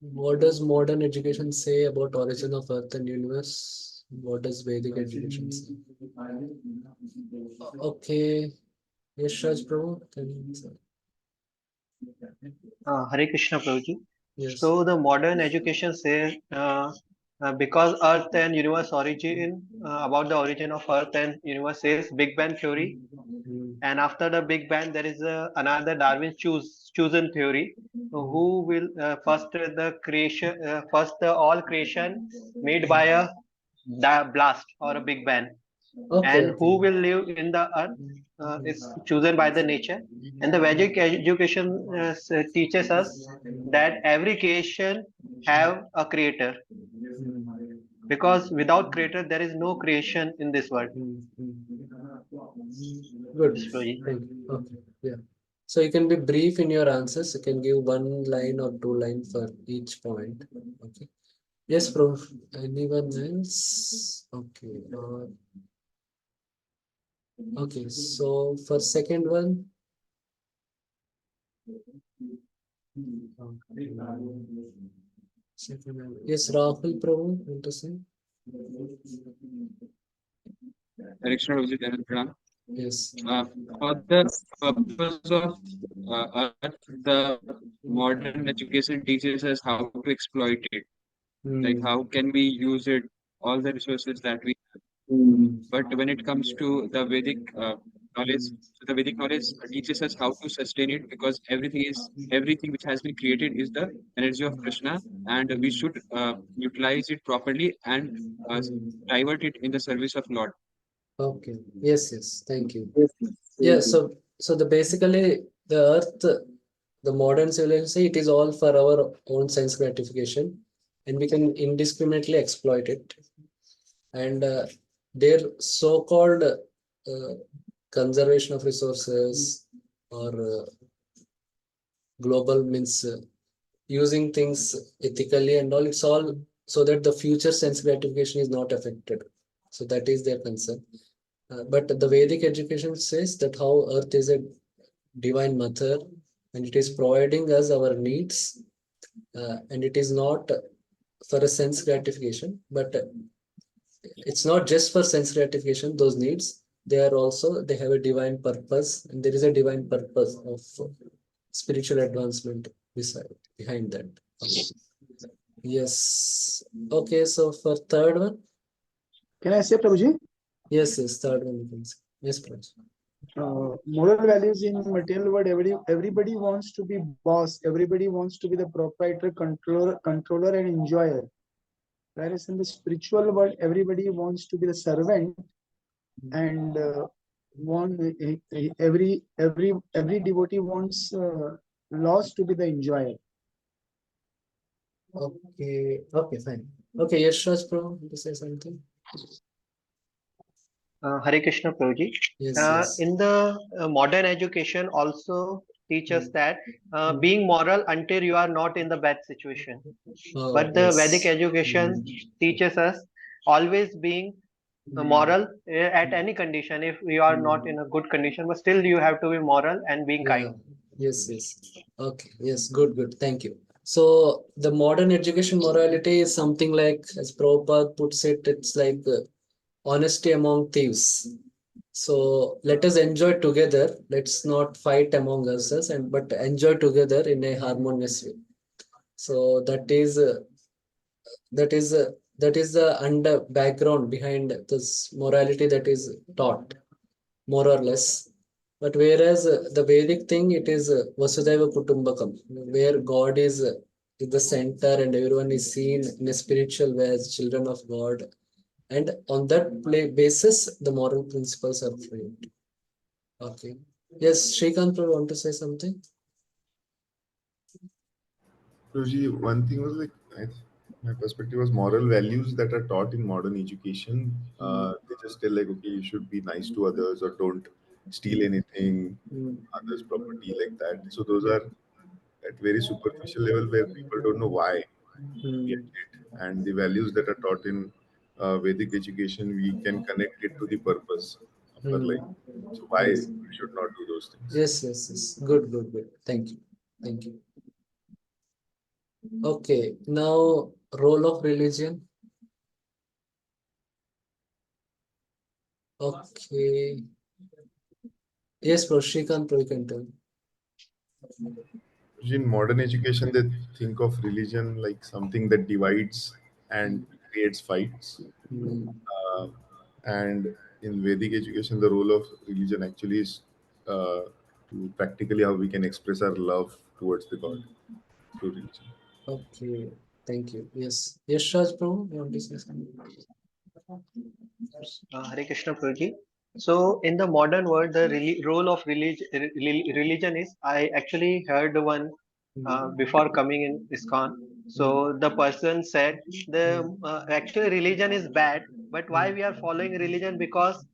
what does modern education say about origin of Earth and universe? What does Vedic education say? Okay, yes, Raj Prabhu, Hare Krishna Prabhuji. yes. So the modern education says because Earth and universe origin about the origin of Earth and universe says Big Bang theory, and after the Big Bang there is another Darwin's chosen theory, who will first the creation first the all creation made by a blast or a Big Bang, Okay, and who will live in the earth is chosen by the nature. And the Vedic education teaches us that every creation have a creator, because without creator there is no creation in this world. Good. Yes, Prabhuji. Thank you. Okay, yeah. So you can be brief in your answers. You can give 1 line or 2 lines for each point. Okay. Yes, Prof. Anyone else? Okay. Okay. So for second one. Second one. Yes, Rahul Prabhu, want to say? Direction was it Pranam? Yes. For the purpose of Earth, the modern education teaches us how to exploit it. Like how can we use it, all the resources that we have. But when it comes to the Vedic knowledge, so the Vedic knowledge teaches us how to sustain it, because everything which has been created is the energy of Krishna, and we should utilize it properly and divert it in the service of Lord. Okay. Yes, yes. Thank you. Yeah, so the basically the earth, the modern civilization, it is all for our own sense gratification, and we can indiscriminately exploit it. And their so-called conservation of resources or global means using things ethically and all, it's all so that the future sense gratification is not affected. So that is their concern. But the Vedic education says that how earth is a divine mother and it is providing us our needs, and it is not for a sense gratification, but it's not just for sense gratification, those needs, they have a divine purpose, and there is a divine purpose of spiritual advancement behind that. Okay. Yes. Okay, so for third one. Can I say, Prabhuji? Yes, third one you can say. Yes, Prabhuji. Moral values in material world, everybody wants to be boss, everybody wants to be the proprietor, controller and enjoyer. Whereas in the spiritual world, everybody wants to be the servant, and every devotee wants lost to be the enjoyer. Okay, fine. Okay, yes, Raj Prabhu, to say something. Hare Krishna Prabhuji. Yes. In the modern education also teaches that being moral until you are not in the bad situation. But the Vedic education teaches us always being moral at any condition. If you are not in a good condition, but still you have to be moral and being kind. Yes. Okay. Yes. Good. Thank you. So the modern education morality is something like, as Prabhupada puts it, it's like honesty among thieves. So let us enjoy together. Let's not fight among ourselves, but enjoy together in a harmonious way. So that is the under background behind this morality that is taught, more or less. But whereas the Vedic thing, it is Vasudhaiva Kutumbakam, where God is the center and everyone is seen in a spiritual way as children of God. and on that basis, the moral principles are framed. Okay. Yes, Shrikant, you want to say something? Prabhuji, one thing was like, my perspective was moral values that are taught in modern education. They just tell like, okay, you should be nice to others or don't steal anything, others' property like that. So those are at very superficial level where people don't know why behind it. And the values that are taught in Vedic education, we can connect it to the purpose of our life. So why Yes. we should not do those things. Yes, yes, yes. Good, good, good. Thank you. Thank you. Okay, now role of religion. Okay. Yes, Shrikant, you can tell. In modern education, they think of religion like something that divides and creates fights. And in Vedic education, the role of religion actually is to practically how we can express our love towards the God through religion. Okay, thank you. Yes. Yes, Raj Prabhu, you want to say something? Hare Krishna Prabhuji. So, in the modern world, the role of religion is, I actually heard one before coming in ISKCON. So, the person said, the actually religion is bad, but why we are following religion? Because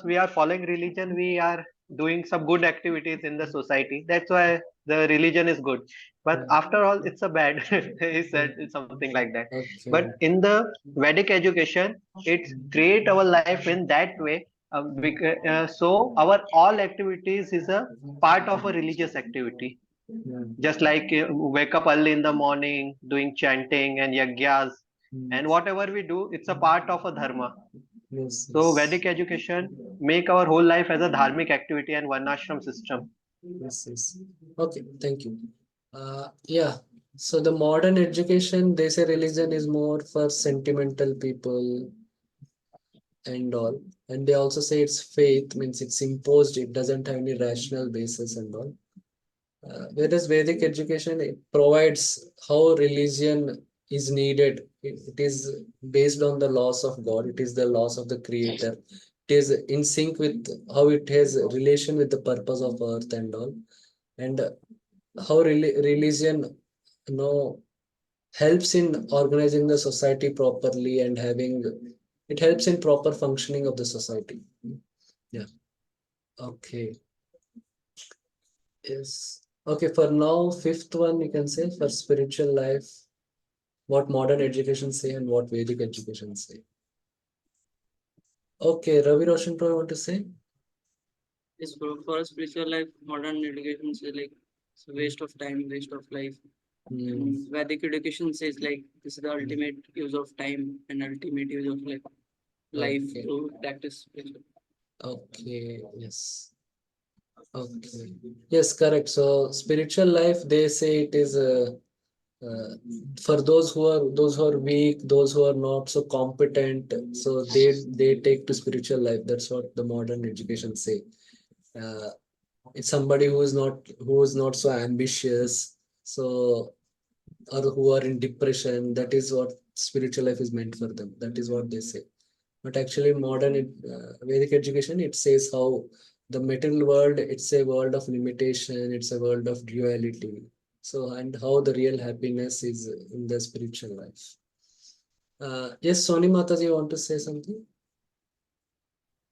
we are following religion, we are doing some good activities in the society. That's why the religion is good. But after all, it's a bad. He said something like that. Okay. But in the Vedic education, it create our life in that way, so our all activities is a part of a religious activity, just like wake up early in the morning doing chanting and yagyas, and whatever we do, it's a part of a dharma. Yes, So yes. Vedic education make our whole life as a dharmic activity and varnashram system. Yes, yes. Okay, thank you. Yeah. So the modern education, they say religion is more for sentimental people and all. And they also say it's faith, means it's imposed, it doesn't have any rational basis and all. Whereas Vedic education, it provides how religion is needed. It is based on the laws of God. It is the laws of the Creator. It is in sync with how it has relation with the purpose of earth and all. And how religion, you know, helps in organizing the society properly and having it helps in proper functioning of the society. Yeah. Okay. Yes. Okay, for now, fifth one you can say for spiritual life, what modern education say and what Vedic education say. Okay, Ravi Roshan, do you want to say? Yes, for spiritual life, modern education is like it's a waste of time, waste of life. And Vedic education says like this is the ultimate use of time and ultimate use of life Okay. through practice. Okay, yes. Okay. Yes, correct. So spiritual life, they say it is uh, for those who are weak, those who are not so competent, so they take to spiritual life. That's what the modern education say. It's somebody who is not so ambitious, so or who are in depression. That is what spiritual life is meant for them. That is what they say. But actually, modern Vedic education, it says how the material world, it's a world of limitation, it's a world of duality. So, and how the real happiness is in the spiritual life. Yes, Soni Mataji, you want to say something?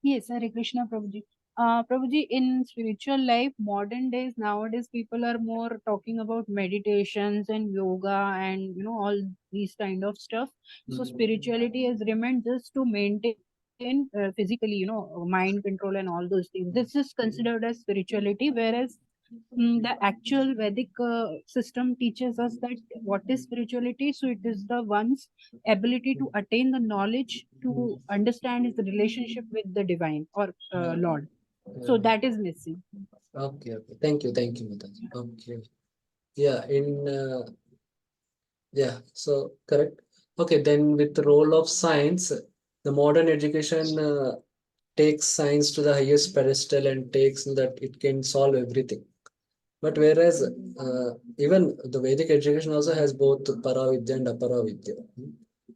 Yes, Hare Krishna, Prabhuji. Prabhuji, in spiritual life, modern days, nowadays, people are more talking about meditations and yoga and, all these kind of stuff. So spirituality has remained just to maintain physically, mind control and all those things. This is considered as spirituality, whereas the actual Vedic system teaches us that what is spirituality. So it is the one's ability to attain the knowledge to understand his relationship with the divine or Lord. So that is missing. Okay, okay. Thank you, Mataji. Okay. Yeah, so correct. Okay, then with the role of science, the modern education takes science to the highest pedestal and takes that it can solve everything. But whereas even the Vedic education also has both Paravidya and Aparavidya.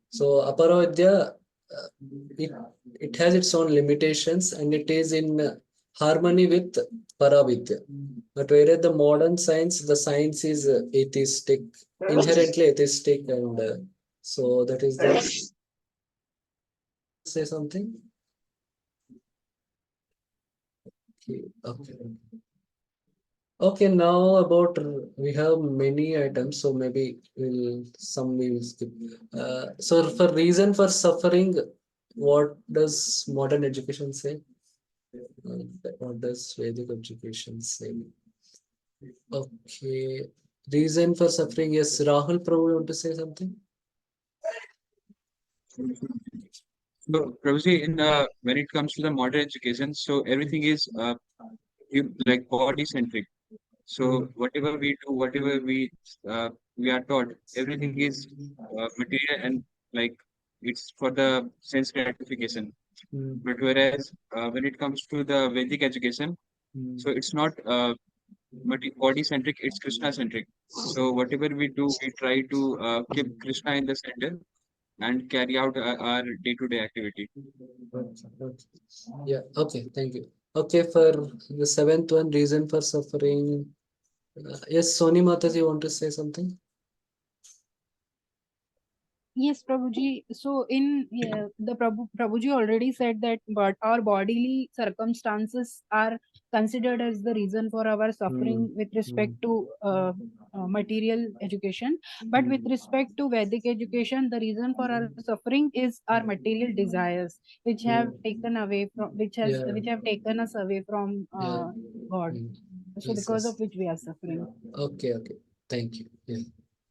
So Aparavidya, it it has its own limitations and it is in harmony with Paravidya. But whereas the modern science, the science is atheistic, inherently atheistic, and so that is the say something. Okay. Okay, now about we have many items, so maybe we'll skip. So for reason for suffering, what does modern education say? What does Vedic education say? Okay, reason for suffering. Yes, Rahul, Prabhu, you want to say something? So, Prabhuji, in when it comes to the modern education, so everything is like body centric. So whatever we do, whatever we are taught, everything is material and like it's for the sense gratification. But whereas when it comes to the Vedic education, so it's not body centric; it's Krishna centric. So whatever we do, we try to keep Krishna in the center and carry out our day-to-day activity. Yeah, okay, thank you. Okay, for the seventh one, reason for suffering. Yes, Soni Mataji, you want to say something? Yes, Prabhuji. So the Prabhuji already said that, but our bodily circumstances are considered as the reason for our suffering with respect to material education. But with respect to Vedic education, the reason for our suffering is our material desires, which have taken away from, which have taken us away from God. So Yes, because yes. of which we are suffering. Okay, thank you. Yeah.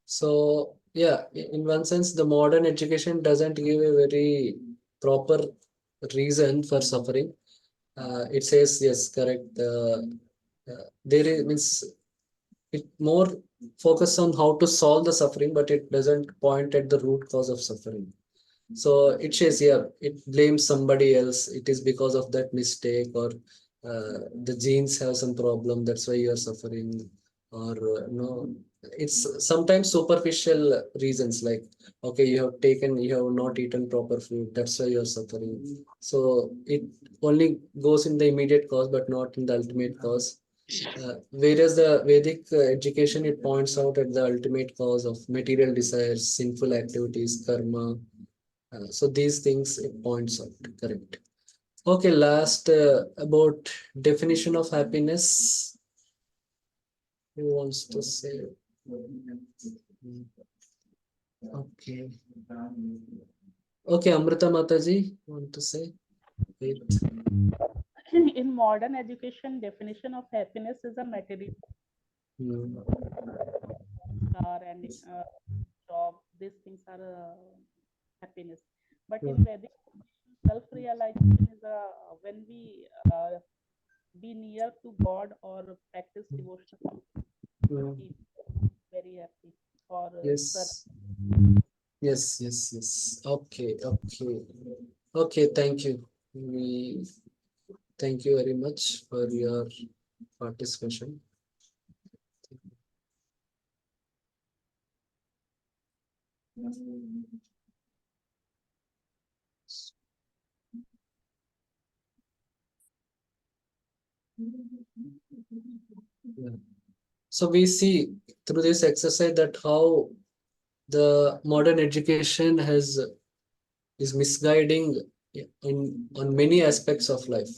So yeah, in one sense, the modern education doesn't give a very proper reason for suffering. It says yes, correct. There is means it more focus on how to solve the suffering, but it doesn't point at the root cause of suffering. So it says, yeah, it blames somebody else. It is because of that mistake, or the genes have some problem. That's why you are suffering, or no. It's sometimes superficial reasons like, okay, you have not eaten proper food. That's why you are suffering. So it only goes in the immediate cause, but not in the ultimate cause. Whereas the Vedic education, it points out at the ultimate cause of material desires, sinful activities, karma. So these things it points out, correct. Okay, last about definition of happiness. Who wants to say? Okay. Okay, Amrita Mataji, want to say? Wait. In modern education, definition of happiness is a material car and job. These things are happiness. But in Vedic, self-realization is when we be near to God or practice devotion. Very happy. Or Yes. Yes. Okay. Okay, thank you. We thank you very much for your participation. Yeah. So we see through this exercise that how the modern education is misguiding on many aspects of life.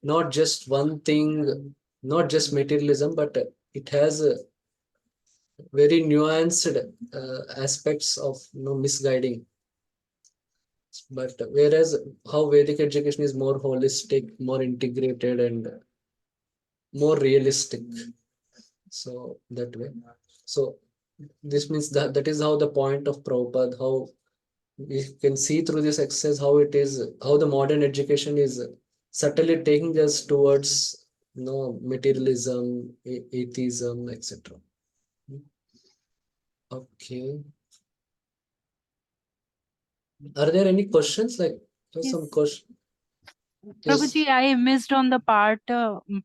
Not just one thing, not just materialism, but it has very nuanced aspects of misguiding. But whereas how Vedic education is more holistic, more integrated, and more realistic. So that way. So this means that is how the point of Prabhupada, how we can see through this exercise how it is, how the modern education is subtly taking us towards materialism, atheism, etc. Okay. Are there any questions? Like some question? Prabhuji, I missed on the part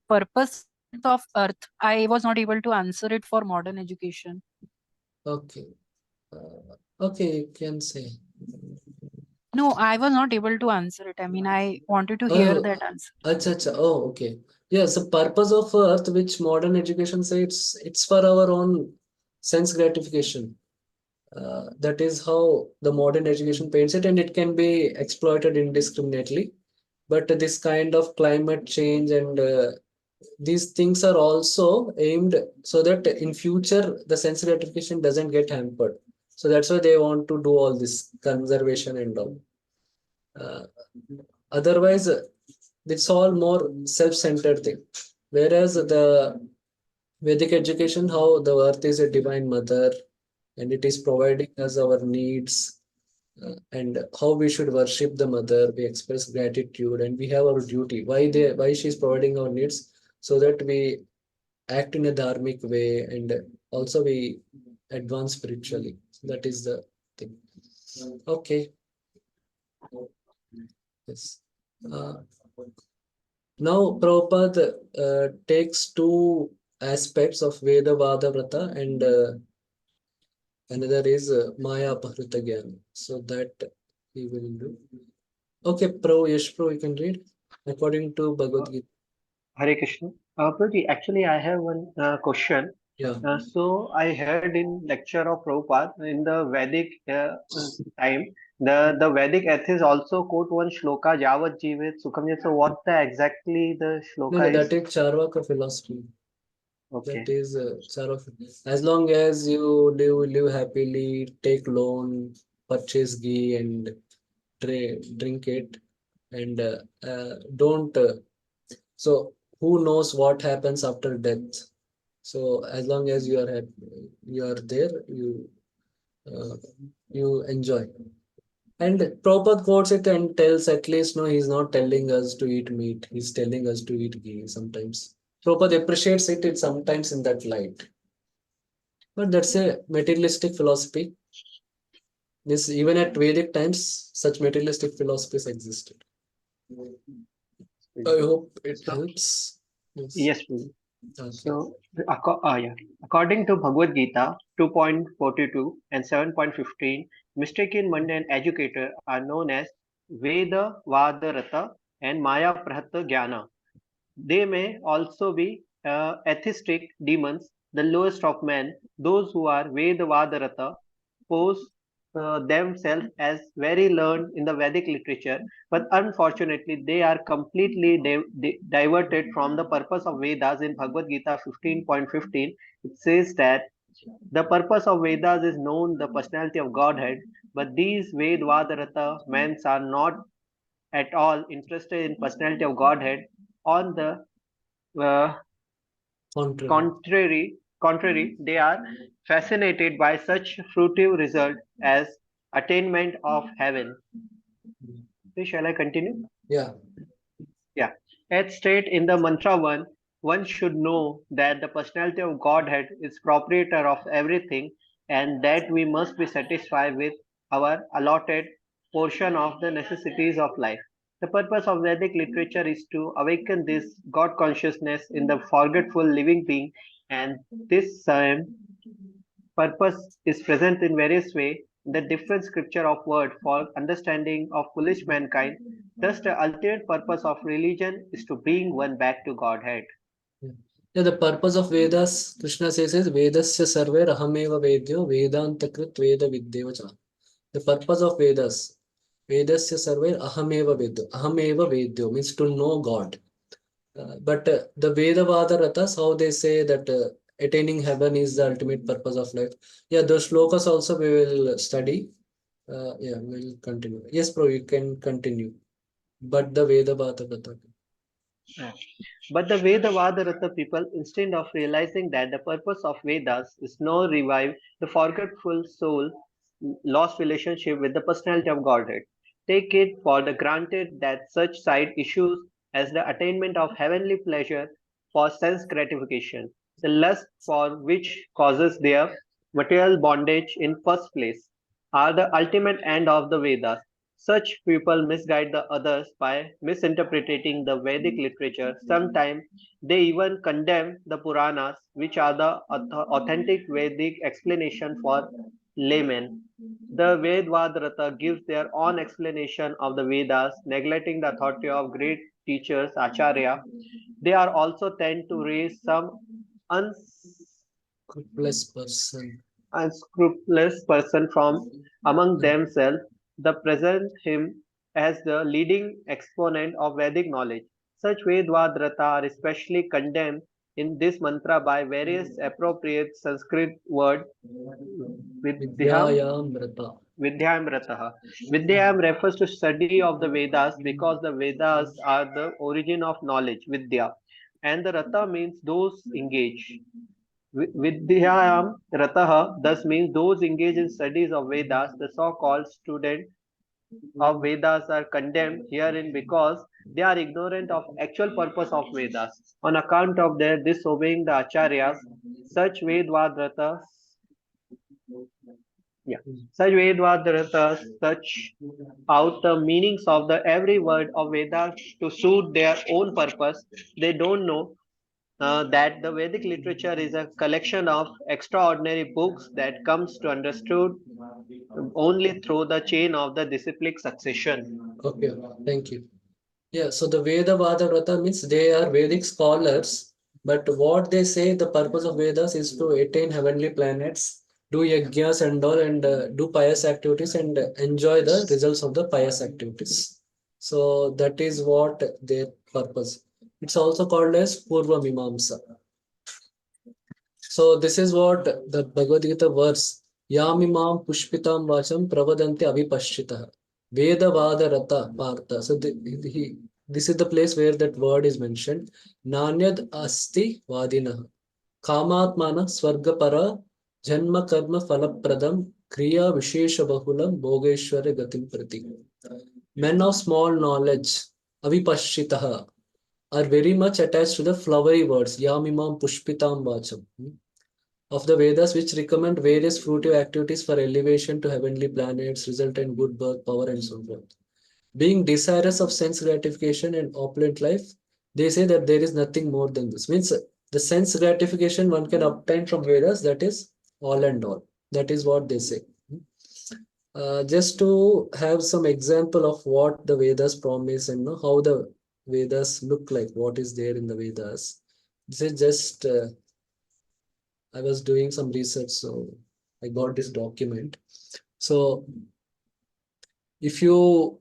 purpose of earth. I was not able to answer it for modern education. Okay. Okay, you can say. No, I was not able to answer it. I mean, I wanted to hear that answer. Acha. Oh, okay. Yes, the purpose of earth, which modern education says it's for our own sense gratification. That is how the modern education paints it, and it can be exploited indiscriminately. But this kind of climate change and these things are also aimed so that in future the sense gratification doesn't get hampered. So that's why they want to do all this conservation and all. Uh, Otherwise, it's all more self-centered thing. Whereas the Vedic education, how the earth is a divine mother and it is providing us our needs, and how we should worship the mother, we express gratitude and we have our duty. Why she is providing our needs? So that we act in a dharmic way and also we advance spiritually. So that is the thing. Okay. Yes. Now, Prabhupada takes two aspects of Veda Vada Vrata and another is Maya Pahrita Gyan. So that he will do. Okay, Yesh Pro, you can read according to Bhagavad Gita. Hare Krishna. Prabhuji, actually, I have one question. Yeah. So I heard in lecture of Prabhupada in the Vedic time, the Vedic atheists also quote one shloka, Javat Jivet Sukham. So what exactly the No, shloka is? that is Charvaka philosophy. Okay. That is Charvaka. As long as you live happily, take loan, purchase ghee and drink it, and don't. So who knows what happens after death? So as long as you are happy, you are there, uh, you enjoy. And Prabhupada quotes it and tells at least, no, he's not telling us to eat meat. He's telling us to eat ghee sometimes. Prabhupada appreciates it sometimes in that light. But that's a materialistic philosophy. This even at Vedic times, such materialistic philosophies existed. I hope it helps. Yes, please. Okay. So, according to Bhagavad Gita 2.42 and 7.15, mistaken mundane educator are known as Veda Vadarata and Maya Prahata Jnana. They may also be atheistic demons, the lowest of men. Those who are Vedavadarata pose themselves as very learned in the Vedic literature, but unfortunately they are completely diverted from the purpose of Vedas. In Bhagavad Gita 15.15, it says that the purpose of Vedas is known the personality of Godhead, but these Vedavadarata men are not at all interested in personality of Godhead. On the uh, contrary, they are fascinated by such fruitive result as attainment of heaven. Okay, shall I continue? Yeah. Yeah. As stated in the mantra one should know that the personality of Godhead is proprietor of everything and that we must be satisfied with our allotted portion of the necessities of life. The purpose of Vedic literature is to awaken this God consciousness in the forgetful living being, and this purpose is present in various ways in the different scripture of word for understanding of foolish mankind. Thus, the ultimate purpose of religion is to bring one back to Godhead. Yeah, the purpose of Vedas, Krishna says, is Vedasya sarve rahameva vedyo vedantakrit veda viddevacha. The purpose of Vedas, Vedasya sarve ahameva vedyo. Ahameva vedyo means to know God. But the Veda Vada Rathas, how they say that attaining heaven is the ultimate purpose of life. Yeah, those shlokas also we will study. Yeah, we'll continue. Yes, bro, you can continue. But the Veda Vada Ratha. But the Vedavadarata people, instead of realizing that the purpose of Vedas is now revive the forgetful soul lost relationship with the personality of Godhead, take it for the granted that such side issues as the attainment of heavenly pleasure for sense gratification, the lust for which causes their material bondage in first place, are the ultimate end of the Vedas. Such people misguide the others by misinterpreting the Vedic literature. Sometimes they even condemn the Puranas, which are the authentic Vedic explanation for laymen. The Vedvadrata gives their own explanation of the Vedas, neglecting the authority of great teachers, Acharya. They are also tend to raise some Plus person. unscrupulous person from among themselves, the present him as the leading exponent of Vedic knowledge. Such Vedvadrata are especially condemned in this mantra by various appropriate Sanskrit word Vidyam Vidyayamrita. Vidyamrataha. Vidyam refers to study of the Vedas because the Vedas are the origin of knowledge, Vidya, and the Rata means those engaged. Vidyayam Rataha thus means those engaged in studies of Vedas. The so-called student of Vedas are condemned herein because they are ignorant of actual purpose of Vedas. On account of their disobeying the Acharyas, such Vedvadratas, such Vedvadratas search out the meanings of the every word of Vedas to suit their own purpose. They don't know that the Vedic literature is a collection of extraordinary books that comes to understood only through the chain of the disciplic succession. Okay, thank you. Yeah, so the Veda Vada Vrata means they are Vedic scholars, but what they say the purpose of Vedas is to attain heavenly planets, do yajnas and all, and do pious activities and enjoy the results of the pious activities. So that is what their purpose. It's also called as Purva Mimamsa. So this is what the Bhagavad Gita verse Yamimam Pushpitam Vacham Pravadante Avipashchitah Veda Vada Rata Partha. So this is the place where that word is mentioned. Nanyad Asti Vadinah Kamatmana Swargapara Janma Karma Falapradam Kriya Vishesha Bahulam Bhogeshwara Gatim Prati. Men of small knowledge, Avipashchitah, are very much attached to the flowery words Yamimam Pushpitam Vacham of the Vedas, which recommend various fruitive activities for elevation to heavenly planets, result in good birth, power, and so forth. Being desirous of sense gratification and opulent life, they say that there is nothing more than this. Means the sense gratification one can obtain from Vedas, that is all and all. That is what they say. Just to have some example of what the Vedas promise and how the Vedas look like, what is there in the Vedas. This is just I was doing some research, so I got this document. So if you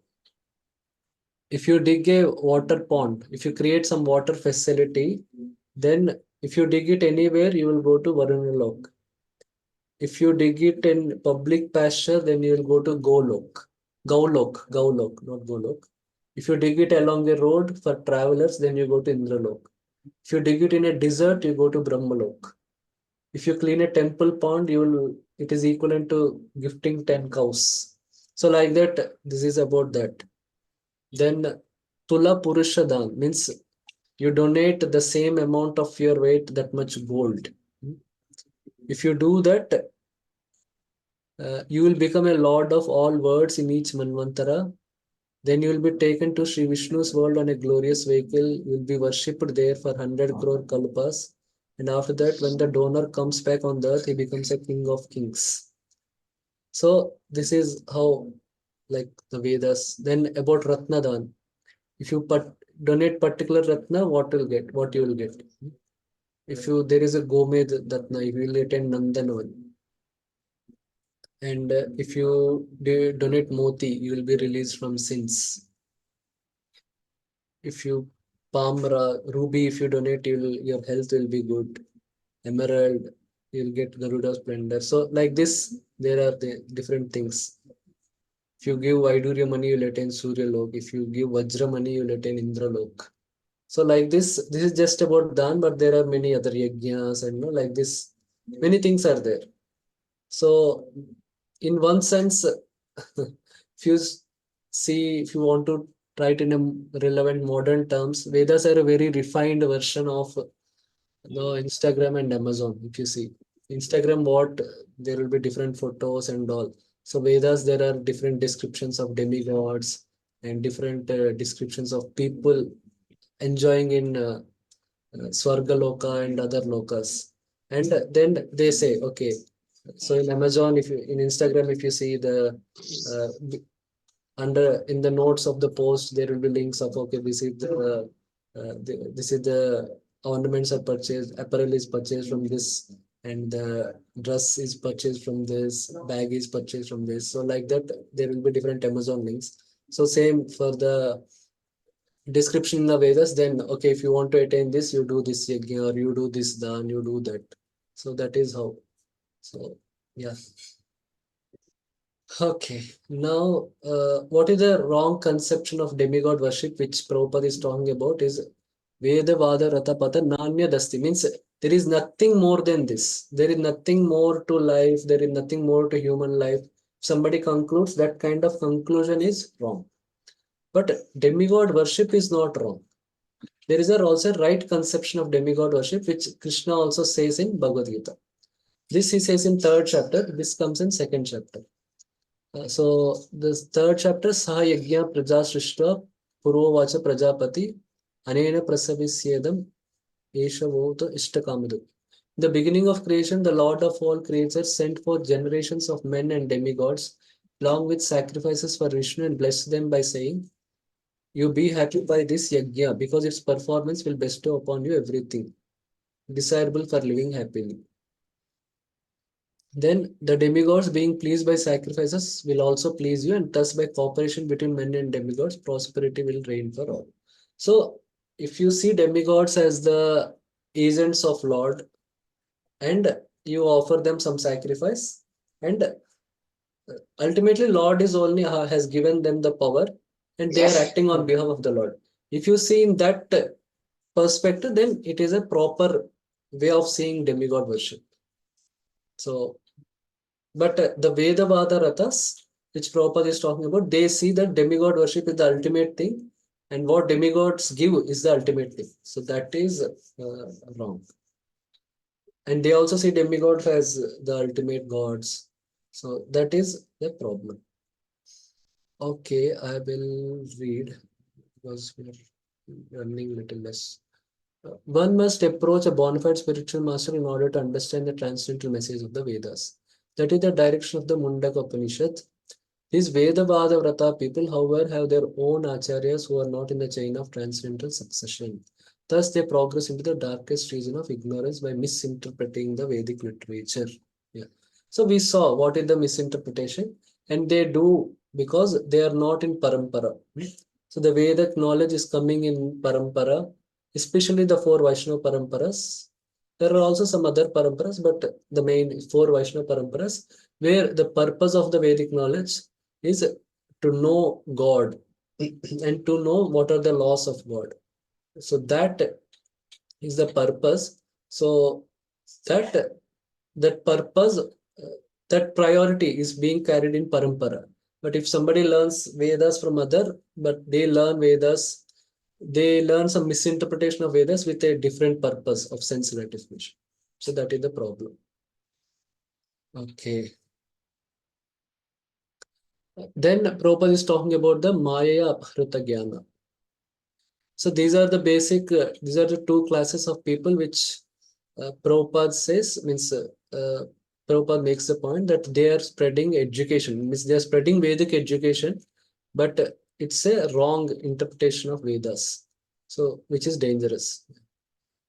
dig a water pond, if you create some water facility, then if you dig it anywhere, you will go to Varunalok. If you dig it in public pasture, then you will go to Golok. Gaulok, not Golok. If you dig it along a road for travelers, then you go to Indralok. If you dig it in a desert, you go to Brahmalok. If you clean a temple pond, it is equivalent to gifting 10 cows. So like that, this is about that. Then Tula Purushadan means you donate the same amount of your weight, that much gold. If you do that, you will become a lord of all worlds in each Manvantara. Then you will be taken to Sri Vishnu's world on a glorious vehicle. You will be worshipped there for 100 crore kalpas. And after that, when the donor comes back on the earth, he becomes a king of kings. So this is how, like the Vedas. Then about Ratnadan. If you donate particular Ratna, what you will get. If there is a Gomed Ratna, you will attend Nandanvan. And if you donate Moti, you will be released from sins. If you ruby, if you donate, your health will be good. Emerald, you'll get Garuda splendor. So like this, there are the different things. If you give Vaidurya money, you'll attain Surya Lok. If you give Vajra money, you'll attain Indra Lok. So like this is just about Dan, but there are many other yajnas and like this, many things are there. So in one sense, if you want to write in a relevant modern terms, Vedas are a very refined version of Instagram and Amazon. If you see Instagram, there will be different photos and all. So Vedas, there are different descriptions of demigods and different descriptions of people enjoying in Swarga Loka and other lokas. And then they say, okay, So in Amazon, if you in Instagram, if you see the under in the notes of the post, there will be links of okay, this is the ornaments are purchased, apparel is purchased from this, and the dress is purchased from this, bag is purchased from this. So like that, there will be different Amazon links. So same for the description in the Vedas, then okay, if you want to attain this, you do this yajna, or you do this dan, you do that. So that is how. So yeah. Okay, now what is the wrong conception of demigod worship which Prabhupada is talking about is Veda Vada Rata Pata Nanya Dasti, means there is nothing more than this. There is nothing more to life, there is nothing more to human life. Somebody concludes that kind of conclusion is wrong. But demigod worship is not wrong. There is also right conception of demigod worship which Krishna also says in Bhagavad Gita. This he says in 3rd chapter, this comes in 2nd chapter. So the 3rd chapter, Saha Yajna Praja Srishta Purvavacha Prajapati Anena Prasavisyedam Esha Vota Ishtakamadu. The beginning of creation, the Lord of all creatures sent forth generations of men and demigods, along with sacrifices for Vishnu, and blessed them by saying, you be happy by this yajna, because its performance will bestow upon you everything desirable for living happily. Then the demigods, being pleased by sacrifices, will also please you, and thus by cooperation between men and demigods, prosperity will reign for all. So if you see demigods as the agents of Lord, and you offer them some sacrifice, and ultimately Lord is only has given them the power, and they are acting on behalf of the Lord. If you see in that perspective, then it is a proper way of seeing demigod worship. So but the Vedavada Rathas, which Prabhupada is talking about, they see that demigod worship is the ultimate thing, and what demigods give is the ultimate thing. So that is wrong. And they also see demigods as the ultimate gods. So that is the problem. Okay, I will read because we are running little less. One must approach a bona fide spiritual master in order to understand the transcendental message of the Vedas. That is the direction of the Mundaka Upanishad. These Vedavada Vrata people, however, have their own acharyas who are not in the chain of transcendental succession. Thus, they progress into the darkest region of ignorance by misinterpreting the Vedic literature. Yeah. So we saw what is the misinterpretation, and they do because they are not in parampara. So the Vedic knowledge is coming in parampara, especially the 4 Vaishnava paramparas. There are also some other paramparas, but the main 4 Vaishnava paramparas, where the purpose of the Vedic knowledge is to know God and to know what are the laws of God. So that is the purpose. So that purpose, that priority is being carried in parampara. But if somebody learns Vedas from other, but they learn some misinterpretation of Vedas with a different purpose of sense gratification. So that is the problem. Okay. Then Prabhupada is talking about the Maya Aphrita Jnana. So these are the basic, these are the 2 classes of people which Prabhupada says, means Prabhupada makes the point that they are spreading education, means they are spreading Vedic education, but it's a wrong interpretation of Vedas, so which is dangerous.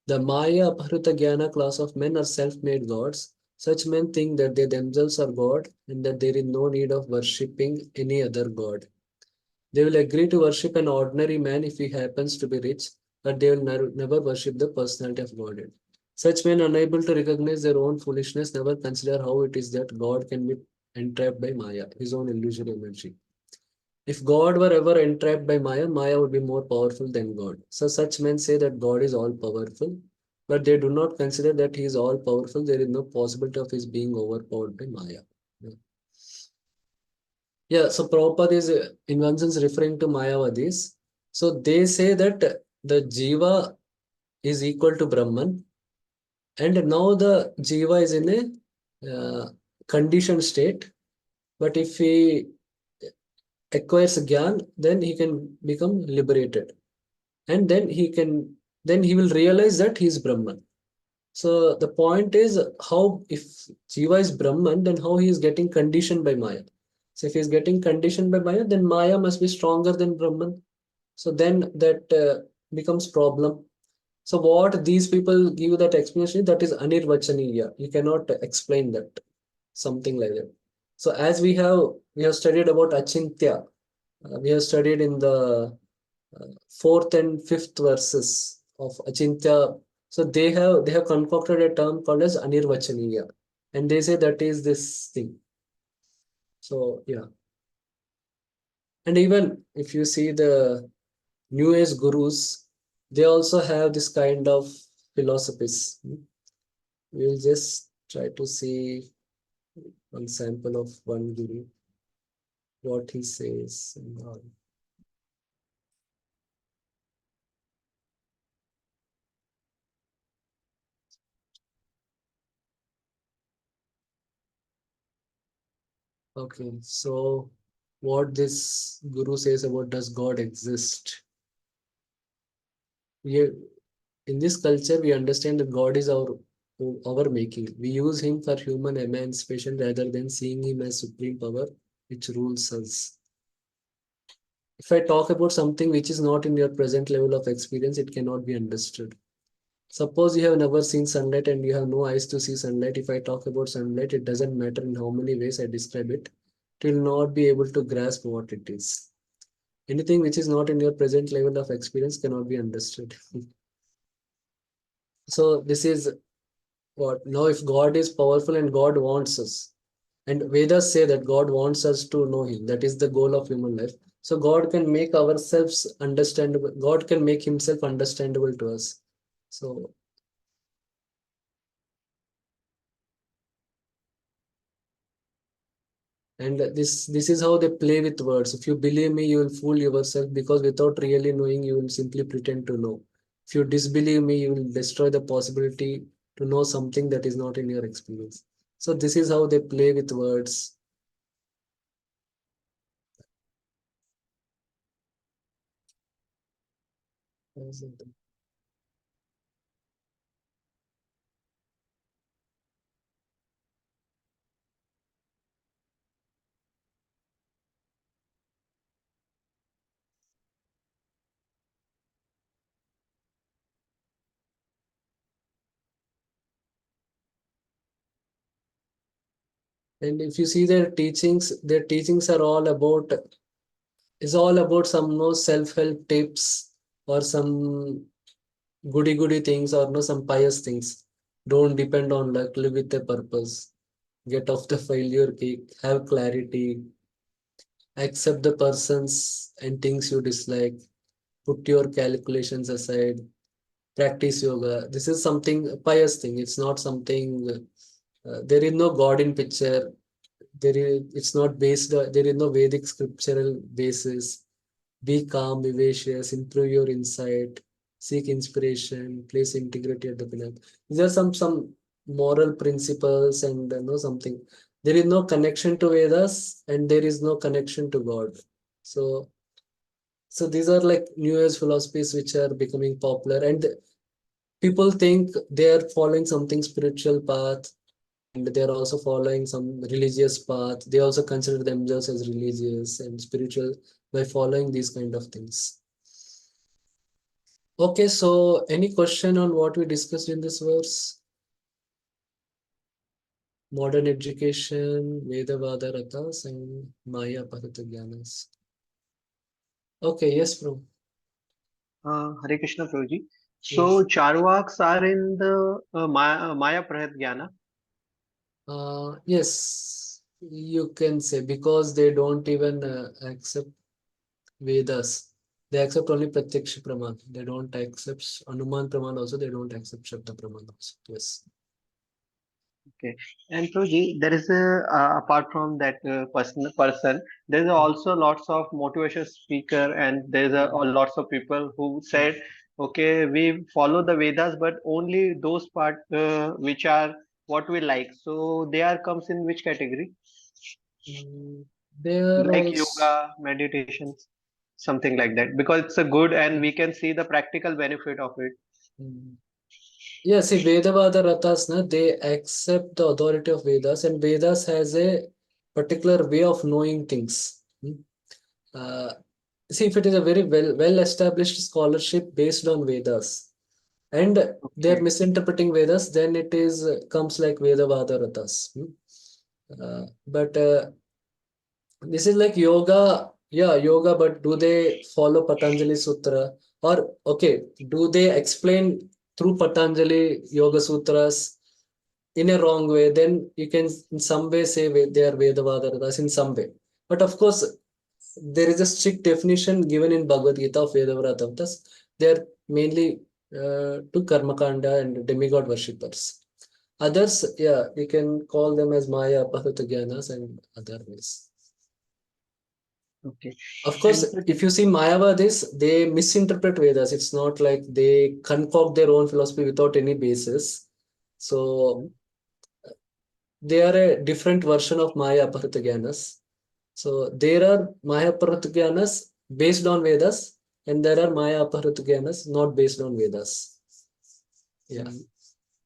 The Maya Aphrita Jnana class of men are self-made gods. Such men think that they themselves are God and that there is no need of worshipping any other god. They will agree to worship an ordinary man if he happens to be rich, but they will never worship the personality of Godhead. Such men, unable to recognize their own foolishness, never consider how it is that God can be entrapped by Maya, his own illusory energy. If God were ever entrapped by Maya, Maya would be more powerful than God. So such men say that God is all powerful, but they do not consider that he is all powerful. There is no possibility of his being overpowered by Maya. Yeah, so Prabhupada is in one sense referring to Mayavadis. So they say that the Jiva is equal to Brahman, and now the Jiva is in a conditioned state. But if he acquires Gyan, then he can become liberated. And then he will realize that he is Brahman. So the point is how, if Jiva is Brahman, then how he is getting conditioned by Maya. So if he is getting conditioned by Maya, then Maya must be stronger than Brahman. So then that becomes problem. So what these people give that explanation, that is anirvachaniya. You cannot explain that, something like that. So as we have studied about achintya, we have studied in the fourth and fifth verses of achintya. So they have concocted a term called as anirvachaniya, and they say that is this thing. So yeah, and even if you see the New Age gurus, they also have this kind of philosophies. We'll just try to see one sample of one guru, what he says and all. Okay, so what this guru says about does God exist? We, in this culture, we understand that God is our making. We use him for human emancipation rather than seeing him as supreme power which rules us. If I talk about something which is not in your present level of experience, it cannot be understood. Suppose you have never seen sunlight and you have no eyes to see sunlight. If I talk about sunlight, it doesn't matter in how many ways I describe it. It will not be able to grasp what it is. Anything which is not in your present level of experience cannot be understood. So this is what now, if God is powerful and God wants us, and Vedas say that God wants us to know him, that is the goal of human life. So God can make ourselves understandable. God can make himself understandable to us. So and this is how they play with words. If you believe me, you will fool yourself, because without really knowing, you will simply pretend to know. If you disbelieve me, you will destroy the possibility to know something that is not in your experience. So this is how they play with words. And if you see their teachings are all about, is all about some no self-help tips or some goody things, or no some pious things. Don't depend on luck, live with a purpose. Get off the failure cake, have clarity, accept the persons and things you dislike, put your calculations aside, practice yoga. This is something pious thing. It's not something, there is no God in picture. It's not based, there is no Vedic scriptural basis. Be calm, vivacious, improve your insight, seek inspiration, place integrity at the pinnacle. These are some moral principles, and something. There is no connection to Vedas, and there is no connection to God. So these are like New Age philosophies which are becoming popular, and people think they are following something spiritual path, and they are also following some religious path. They also consider themselves as religious and spiritual by following these kind of things. Okay, so any question on what we discussed in this verse? Modern education, Vedavada Rathas, and Maya Parita Jnanas. Okay, yes, bro. Hare Krishna Prabhuji. So Charvaks are in the Maya Prahat Jnana. Yes, you can say, because they don't even accept Vedas. They accept only Pratyaksha Praman. They don't accept Anuman Praman also. They don't accept Shabda Praman also. Yes. Okay. And Prabhuji, there is apart from that person, there is also lots of motivation speaker, and there is lots of people who said, okay, we follow the Vedas, but only those part which are what we like. So they are comes in which category? They are Like also, yoga, meditations, something like that, because it's a good and we can see the practical benefit of it. Yeah, see, Vedavada Rathas, na, they accept the authority of Vedas, and Vedas has a particular way of knowing things. Uh, See, if it is a very well established scholarship based on Vedas, and they are Okay. misinterpreting Vedas, then it is comes like Vedavada Rathas. But this is like yoga, yeah, yoga, but do they follow Patanjali Sutra? Or, okay, do they explain through Patanjali Yoga Sutras in a wrong way? Then you can in some way say they are Vedavadaras in some way. But of course, there is a strict definition given in Bhagavad Gita of Vedavadatas. They are mainly to Karmakanda and demigod worshippers. Others, yeah, you can call them as Maya, Apahruta Gyanas and other ways. Okay. Of course, And if you see Mayavadis, they misinterpret Vedas. It's not like they concoct their own philosophy without any basis. So they are a different version of Maya Aparatagyanas. So there are Maya Aparatagyanas based on Vedas, and there are Maya Aparatagyanas not based on Vedas. Yeah.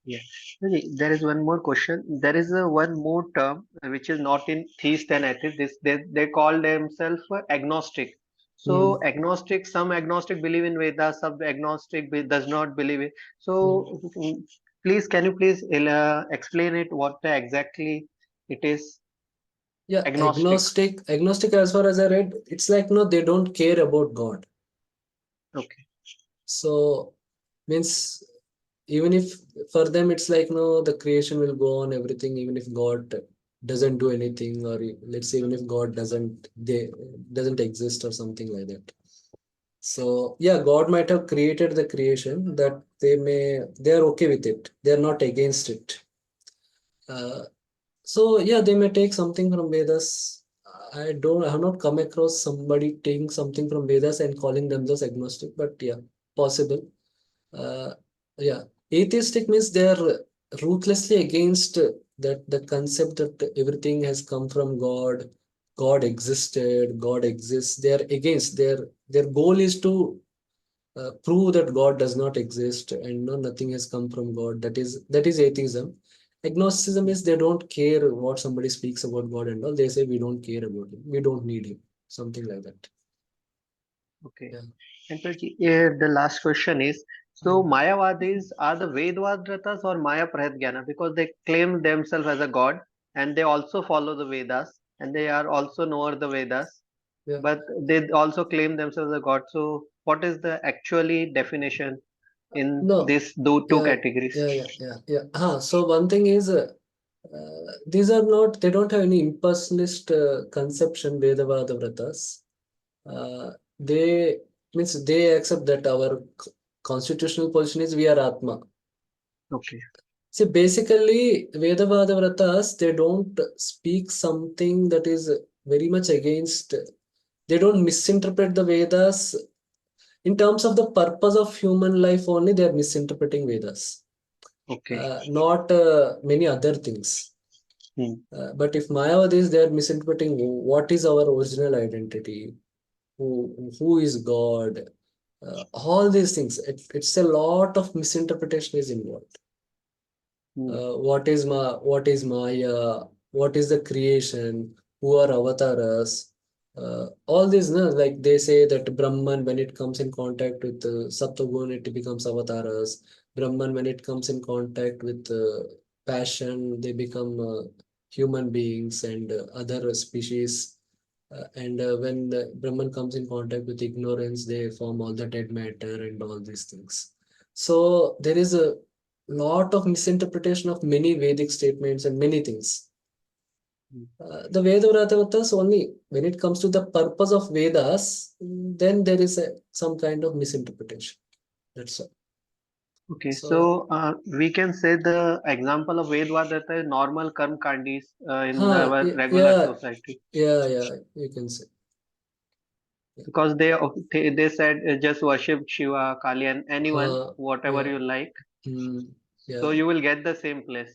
yeah, really, there is one more question. There is a one more term which is not in theist and atheist. They call themselves agnostic. So agnostic, some agnostic believe in Vedas, some agnostic does not believe it. So please, can you please explain it what exactly it is? Yeah, Agnostic. agnostic as far as I read, it's like no, they don't care about God. Okay. So means even if for them it's like no, the creation will go on, everything, even if God doesn't do anything, or let's say even if God doesn't exist or something like that. So yeah, God might have created the creation that they are okay with it. They are not against it. So yeah, they may take something from Vedas. I have not come across somebody taking something from Vedas and calling themselves agnostic, but yeah, possible. Uh, yeah, atheistic means they are ruthlessly against that the concept that everything has come from God. God existed, God exists. They are against their goal is to prove that God does not exist and no nothing has come from God. That is atheism. Agnosticism is they don't care what somebody speaks about God and all. They say we don't care about him. We don't need him. Something like that. Okay. Yeah. And the last question is, so Mayavadis are the Vedvadratas or Maya Prahatyana because they claim themselves as a god and they also follow the Vedas and they are also know the Vedas, Yeah. but they also claim themselves as a god. So what is the actually definition in No. these two Yeah. categories? Yeah. So one thing is these are not. They don't have any impersonalist conception. Vedavada Vratas. They means they accept that our constitutional position is we are Atma. Okay. See, basically, Vedavada Vratas, they don't speak something that is very much against, they don't misinterpret the Vedas. In terms of the purpose of human life only, they are misinterpreting Vedas. Okay. Not many other things. Hmm. But if Mayavadis, they are misinterpreting what is our original identity, who is God, all these things. It's a lot of misinterpretation is involved. What is Maya? What is the creation? Who are avatars? All these, no, like they say that Brahman, when it comes in contact with Sattvagun, it becomes avatars. Brahman, when it comes in contact with passion, they become human beings and other species. And when the Brahman comes in contact with ignorance, they form all the dead matter and all these things. So there is a lot of misinterpretation of many Vedic statements and many things. The Vedavratavatas only when it comes to the purpose of Vedas, then there is some kind of misinterpretation. That's all. Okay, So, so we can say the example of Vedvadata is normal karm kandis in our regular society yeah, you can say. because they said just worship Shiva, Kali, and anyone, whatever Yeah. you like. Yeah. So you will get the same place,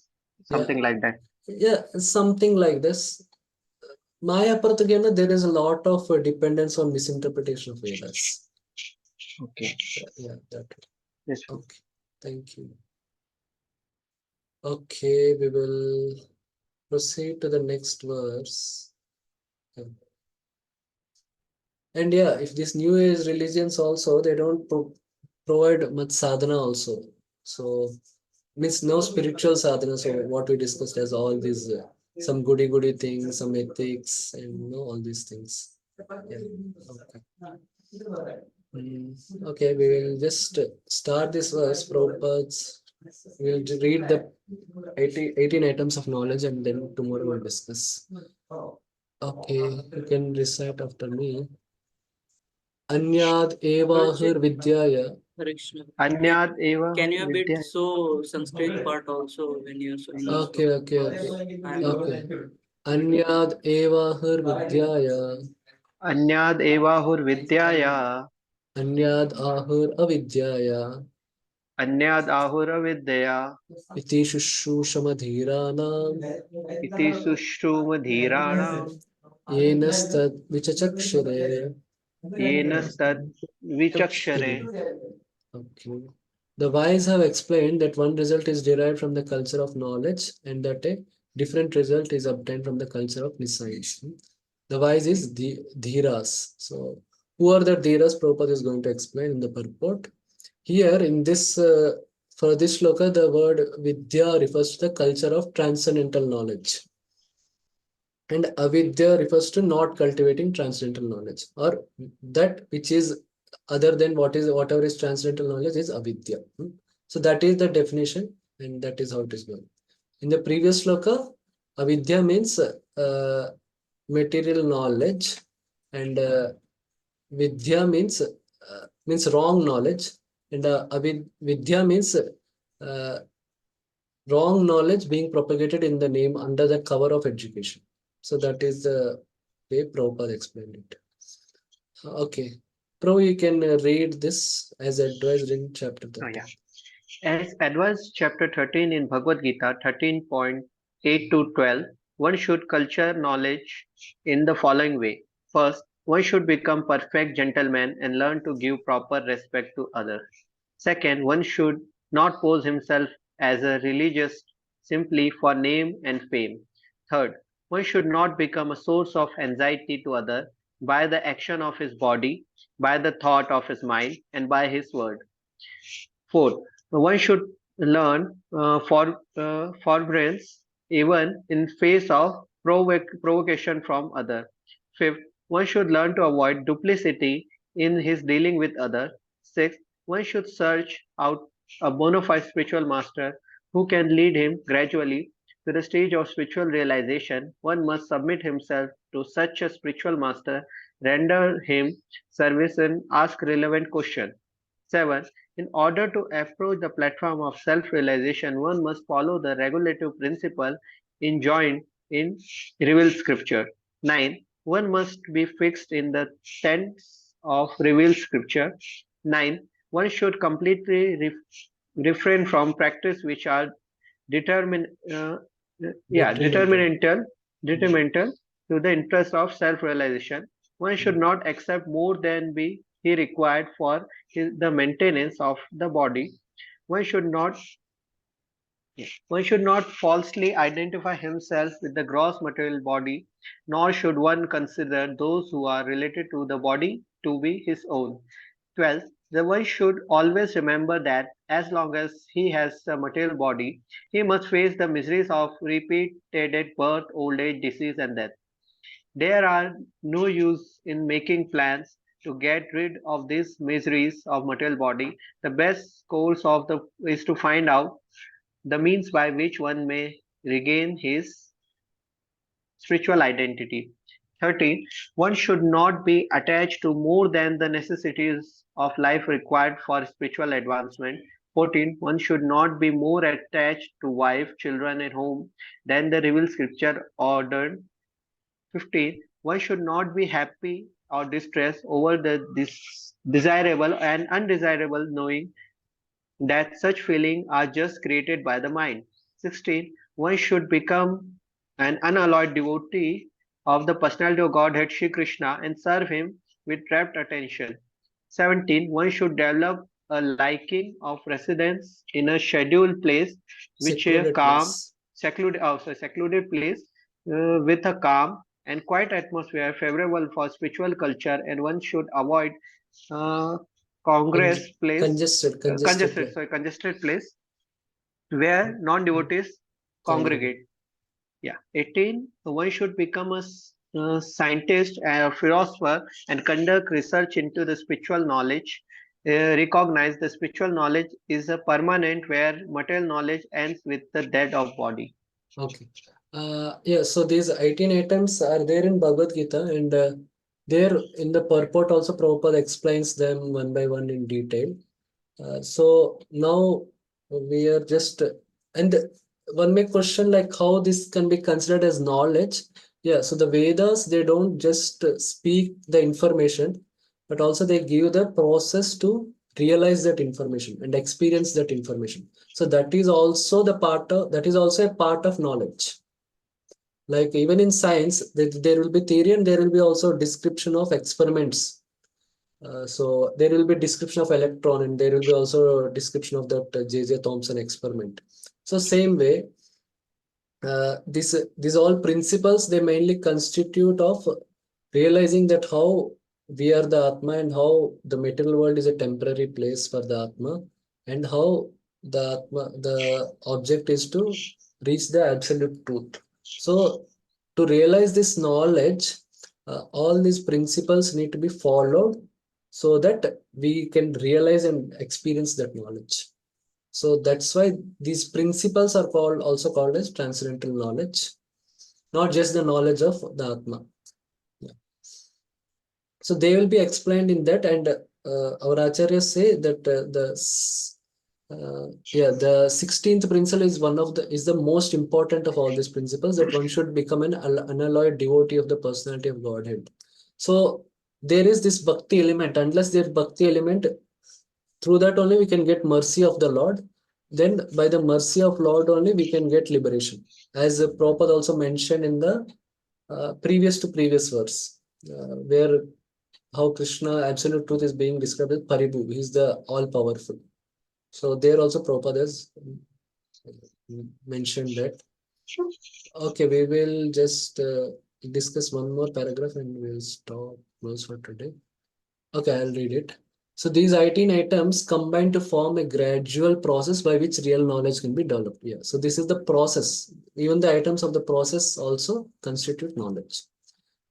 Yeah. something like that. Yeah, something like this. Maya Pratyagana, there is a lot of dependence on misinterpretation of Vedas. Okay. Yeah, that. Yes. Okay. Thank you. Okay, we will proceed to the next verse. And yeah, if these new age religions also, they don't provide much sadhana also. So means no spiritual sadhana. So what we discussed as all these some goody things, some ethics, and all these things. Yeah. Okay. Okay, we will just start this verse. Prabhupada's. We'll read the 18 items of knowledge and then tomorrow we'll discuss. Okay, you can recite after me. Anyad evahir vidyaya. Hare Krishna. Anyad eva Can you a bit vidya. so Sanskrit part also when you're showing us? Okay. Anyad evahir vidyaya. Anyad evahur vidyaya. Anyad ahur avidyaya. Anyad ahura vidya. Iti shushrushamadhiranam. Iti sushrumadhiranam. Yenastad vichachakshare. Yenastad vichakshare. Okay. The wise have explained that one result is derived from the culture of knowledge and that a different result is obtained from the culture of knowledge. The wise is the dhiras. So, who are the dhiras? Prabhupada is going to explain in the purport. Here, in this, for this shloka, the word vidya refers to the culture of transcendental knowledge. And avidya refers to not cultivating transcendental knowledge, or that which is other than whatever is transcendental knowledge is avidya. So that is the definition, and that is how it is going. In the previous sloka, avidya means material knowledge, and vidya means wrong knowledge, and avidya means wrong knowledge being propagated in the name under the cover of education. So that is the way Prabhupada explained it. Okay. Prabhu, you can read this as advised in chapter 13. Yeah. As advanced chapter 13 in Bhagavad Gita 13.8 to 12, one should culture knowledge in the following way. First, one should become perfect gentleman and learn to give proper respect to others. Second, one should not pose himself as a religious simply for name and fame. Third, one should not become a source of anxiety to others by the action of his body, by the thought of his mind, and by his word. Fourth, one should learn forbearance even in face of provocation from others. Fifth, one should learn to avoid duplicity in his dealing with others. Sixth, one should search out a bona fide spiritual master who can lead him gradually to the stage of spiritual realization. One must submit himself to such a spiritual master, render him service, and ask relevant questions. 7. In order to approach the platform of self-realization, one must follow the regulative principle enjoined in revealed scripture. 9. One must be fixed in the tenets of revealed scripture. 9. One should completely refrain from practice which are determin, uh, detrimental to the interest of self-realization. One should not accept more than he required for the maintenance of the body. One should not one should not falsely identify himself with the gross material body, nor should one consider those who are related to the body to be his own. 12. The one should always remember that as long as he has a material body, he must face the miseries of repeated birth, old age, disease, and death. There are no use in making plans to get rid of these miseries of material body. The best course is to find out the means by which one may regain his spiritual identity. 13. One should not be attached to more than the necessities of life required for spiritual advancement. 14. One should not be more attached to wife, children, and home than the revealed scripture ordered. 15. One should not be happy or distressed over the desirable and undesirable, knowing that such feelings are just created by the mind. 16. One should become an unalloyed devotee of the personality of Godhead Shri Krishna and serve him with rapt attention. 17. One should develop a liking of residence in a scheduled place, which a Secluded calm, place. secluded place with a calm and quiet atmosphere favorable for spiritual culture, and one should avoid uh, congress place, Congested. congested place where non-devotees congregate. Yeah. 18. One should become a scientist and a philosopher and conduct research into the spiritual knowledge. Recognize the spiritual knowledge is a permanent where material knowledge ends with the death of body. Okay. Yeah, so these 18 items are there in Bhagavad Gita, and there in the purport also Prabhupada explains them one by one in detail. So now we are just, and one may question like how this can be considered as knowledge. Yeah, so the Vedas, they don't just speak the information, but also they give the process to realize that information and experience that information. So that is also that is also a part of knowledge. Like even in science, there will be theory and there will be also description of experiments. So there will be description of electron and there will be also a description of that J.J. Thomson experiment. So same way, these all principles, they mainly constitute of realizing that how we are the Atma and how the material world is a temporary place for the Atma, and how the object is to reach the absolute truth. So to realize this knowledge, all these principles need to be followed so that we can realize and experience that knowledge. So that's why these principles are also called as transcendental knowledge, not just the knowledge of the Atma. Yeah. So they will be explained in that, and our acharyas say that the 16th principle is the most important of all these principles, that one should become an unalloyed devotee of the personality of Godhead. So there is this bhakti element. Unless there is bhakti element, through that only we can get mercy of the Lord. Then by the mercy of Lord only we can get liberation. As Prabhupada also mentioned in the previous verse, where how Krishna absolute truth is being described as Paribhu. He is the all powerful. So there also Prabhupada has mentioned that. Okay, we will just discuss one more paragraph and we'll stop close for today. Okay, I'll read it. So these 18 items combine to form a gradual process by which real knowledge can be developed. Yeah. So this is the process. Even the items of the process also constitute knowledge.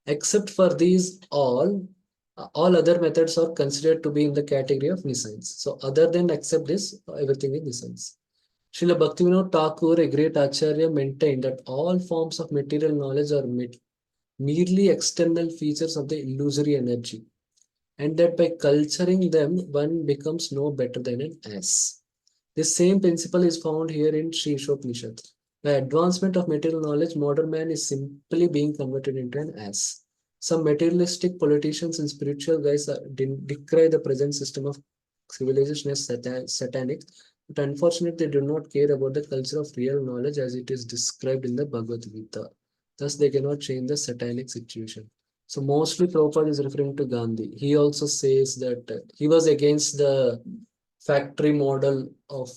Except for these all other methods are considered to be in the category of nescience. So other than except this, everything is nescience. Srila Bhaktivinoda Thakur, a great acharya, maintained that all forms of material knowledge are merely external features of the illusory energy, and that by culturing them, one becomes no better than an ass. This same principle is found here in Sri Ishopnishad. By advancement of material knowledge, modern man is simply being converted into an ass. Some materialistic politicians and spiritual guys decry the present system of civilization as satanic, but unfortunately, they do not care about the culture of real knowledge as it is described in the Bhagavad Gita. Thus, they cannot change the satanic situation. So mostly Prabhupada is referring to Gandhi. He also says that he was against the factory model of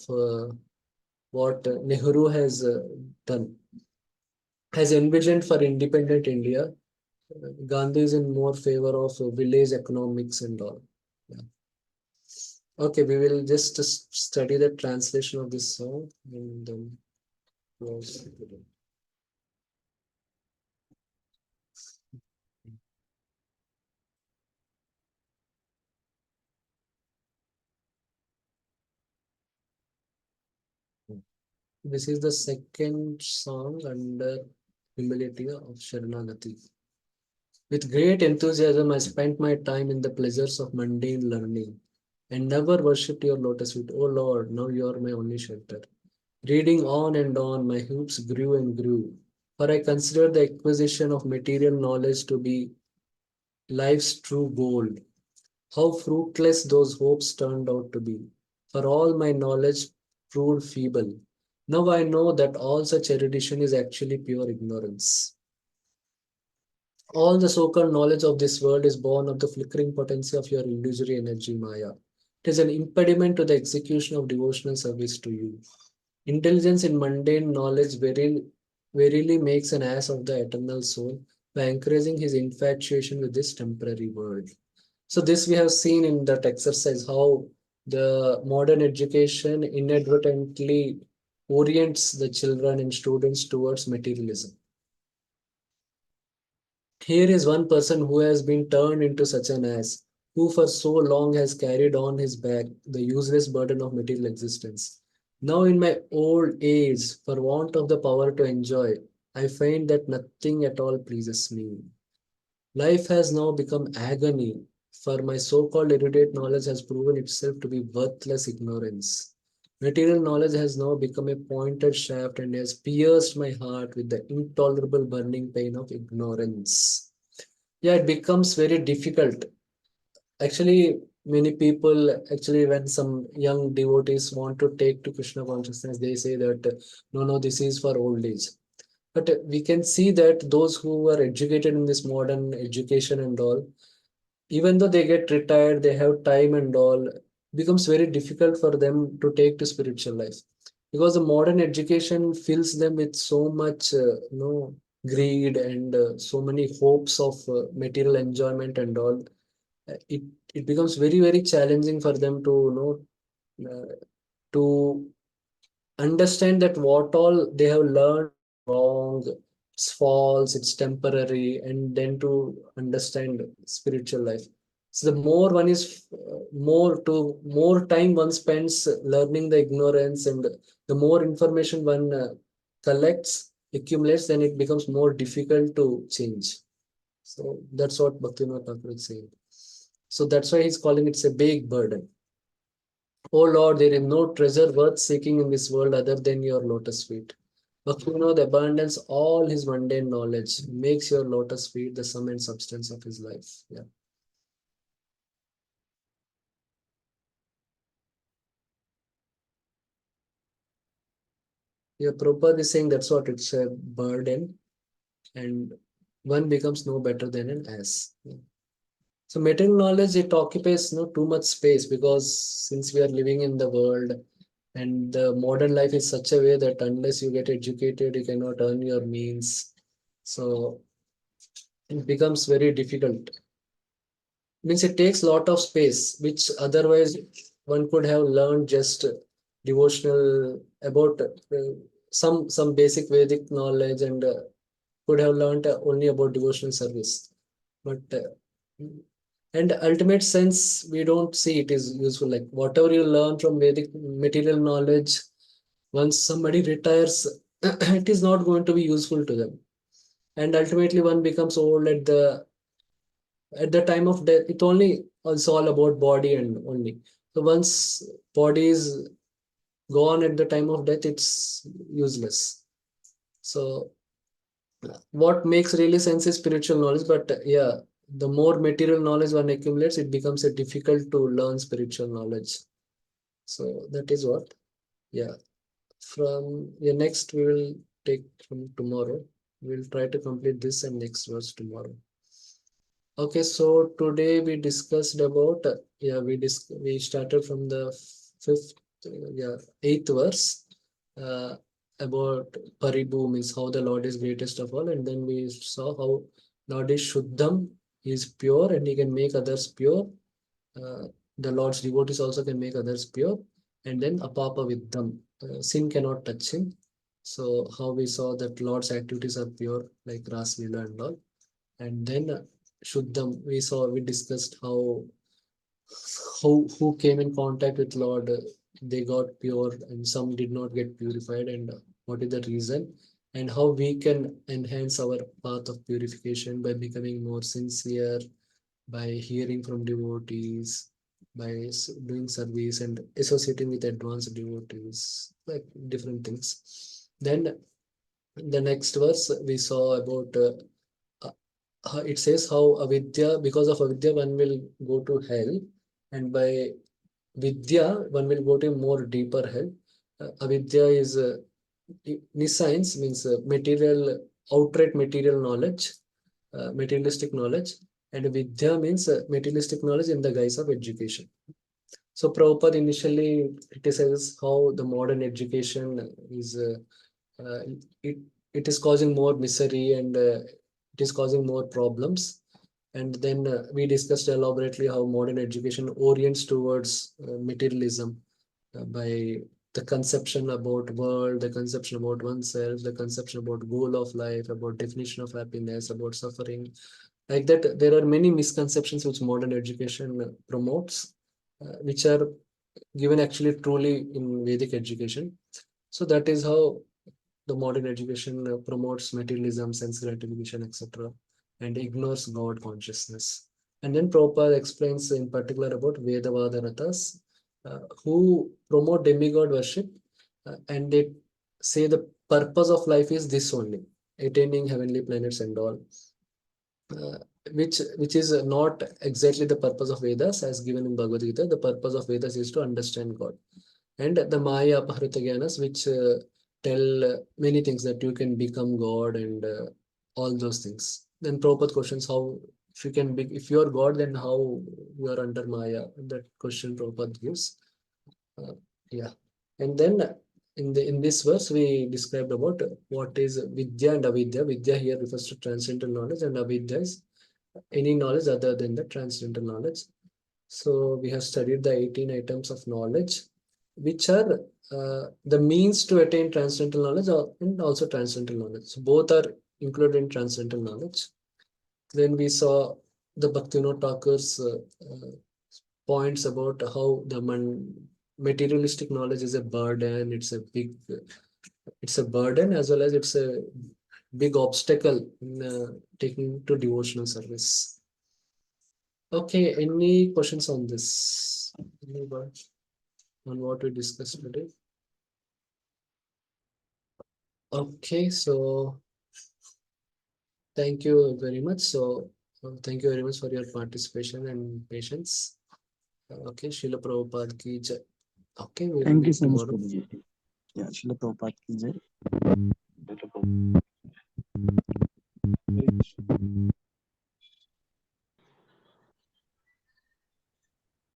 what Nehru has done, has envisioned for independent India. Gandhi is in more favor of village economics and all. Yeah. Okay, we will just study the translation of this song and then close. This is the second song under humility of Sharanagati. With great enthusiasm, I spent my time in the pleasures of mundane learning and never worshipped your lotus feet. O Lord, now you are my only shelter. Reading on and on, my hopes grew and grew, for I considered the acquisition of material knowledge to be life's true goal. How fruitless those hopes turned out to be, for all my knowledge proved feeble. Now I know that all such erudition is actually pure ignorance. All the so-called knowledge of this world is born of the flickering potency of your illusory energy, Maya. It is an impediment to the execution of devotional service to you. Indulgence in mundane knowledge verily makes an ass of the eternal soul by encouraging his infatuation with this temporary world. So this we have seen in that exercise, how the modern education inadvertently orients the children and students towards materialism. Here is one person who has been turned into such an ass, who for so long has carried on his back the useless burden of material existence. Now, in my old age, for want of the power to enjoy, I find that nothing at all pleases me. Life has now become agony, for my so-called erudite knowledge has proven itself to be worthless ignorance. Material knowledge has now become a pointed shaft and has pierced my heart with the intolerable burning pain of ignorance. Yeah, it becomes very difficult. Actually, many people, actually, when some young devotees want to take to Krishna consciousness, they say that, no, this is for old age. But we can see that those who are educated in this modern education and all, even though they get retired, they have time and all, becomes very difficult for them to take to spiritual life, because the modern education fills them with so much greed and so many hopes of material enjoyment and all. It becomes very challenging for them to to understand that what all they have learned is wrong, it's false, it's temporary, and then to understand spiritual life. So the more one is more time one spends learning the ignorance, and the more information one collects, accumulates, then it becomes more difficult to change. So that's what Bhaktivinoda Thakur is saying. So that's why he's calling it a big burden. Oh Lord, there is no treasure worth seeking in this world other than your lotus feet. Bhaktivinoda abandons all his mundane knowledge, makes your lotus feet the sum and substance of his life. Yeah. Yeah, Prabhupada is saying that's what it's a burden, and one becomes no better than an ass. Yeah. So material knowledge, it occupies too much space, because since we are living in the world, and the modern life is such a way that unless you get educated, you cannot earn your means. So it becomes very difficult. Means it takes a lot of space, which otherwise one could have learned just devotional about some basic Vedic knowledge, and could have learned only about devotional service. But and ultimate sense, we don't see it is useful. Like whatever you learn from Vedic material knowledge, once somebody retires, it is not going to be useful to them. And ultimately, one becomes old at the time of death. It only it's all about body and only. So once body is gone at the time of death, it's useless. So what makes really sense is spiritual knowledge. But yeah, the more material knowledge one accumulates, it becomes a difficult to learn spiritual knowledge. So that is what. Yeah. From next we will take from tomorrow. We'll try to complete this and next verse tomorrow. Okay, so today we discussed about we started from the eighth verse about Paribu, means how the Lord is greatest of all, and then we saw how Lord is Shuddham, he is pure and he can make others pure. The Lord's devotees also can make others pure, and then Apapa with them, sin cannot touch him. So how we saw that Lord's activities are pure, like Ras Leela and all. And then Shuddham, we discussed how who came in contact with Lord, they got pure, and some did not get purified, and what is the reason, and how we can enhance our path of purification by becoming more sincere, by hearing from devotees, by doing service and associating with advanced devotees, like different things. Then the next verse we saw about it says how avidya, because of avidya one will go to hell, and by vidya one will go to more deeper hell. Avidya is nescience, means material, outright material knowledge, materialistic knowledge, and vidya means materialistic knowledge in the guise of education. So Prabhupada initially criticizes how the modern education is uh, it it is causing more misery and it is causing more problems. And then we discussed elaborately how modern education orients towards materialism by the conception about world, the conception about oneself, the conception about goal of life, about definition of happiness, about suffering. Like that, there are many misconceptions which modern education promotes, which are given actually truly in Vedic education. So that is how the modern education promotes materialism, sense gratification, etc., and ignores God consciousness. And then Prabhupada explains in particular about Vedavada Rathas, who promote demigod worship, and they say the purpose of life is this only, attaining heavenly planets and all, uh, which is not exactly the purpose of Vedas as given in Bhagavad Gita. The purpose of Vedas is to understand God. And the Maya Aparita Gyanas, which tell many things that you can become God and all those things. Then Prabhupada questions how if you can be, if you are God, then how you are under Maya? That question Prabhupada gives. Yeah, and then in this verse we described about what is Vidya and Avidya. Vidya here refers to transcendental knowledge, and Avidya is any knowledge other than the transcendental knowledge. So we have studied the 18 items of knowledge, which are the means to attain transcendental knowledge and also transcendental knowledge. So both are included in transcendental knowledge. Then we saw the Bhaktivinoda Thakur's points about how the materialistic knowledge is a burden. It's a burden as well as it's a big obstacle in taking to devotional service. Okay, any questions on this? Anyone on what we discussed today? Okay, so thank you very much. So thank you very much for your participation and patience. Okay, Srila Prabhupada ki jai. Okay, we'll Thank you meet so much, tomorrow. Prabhuji. Yeah, Srila Prabhupada ki jai.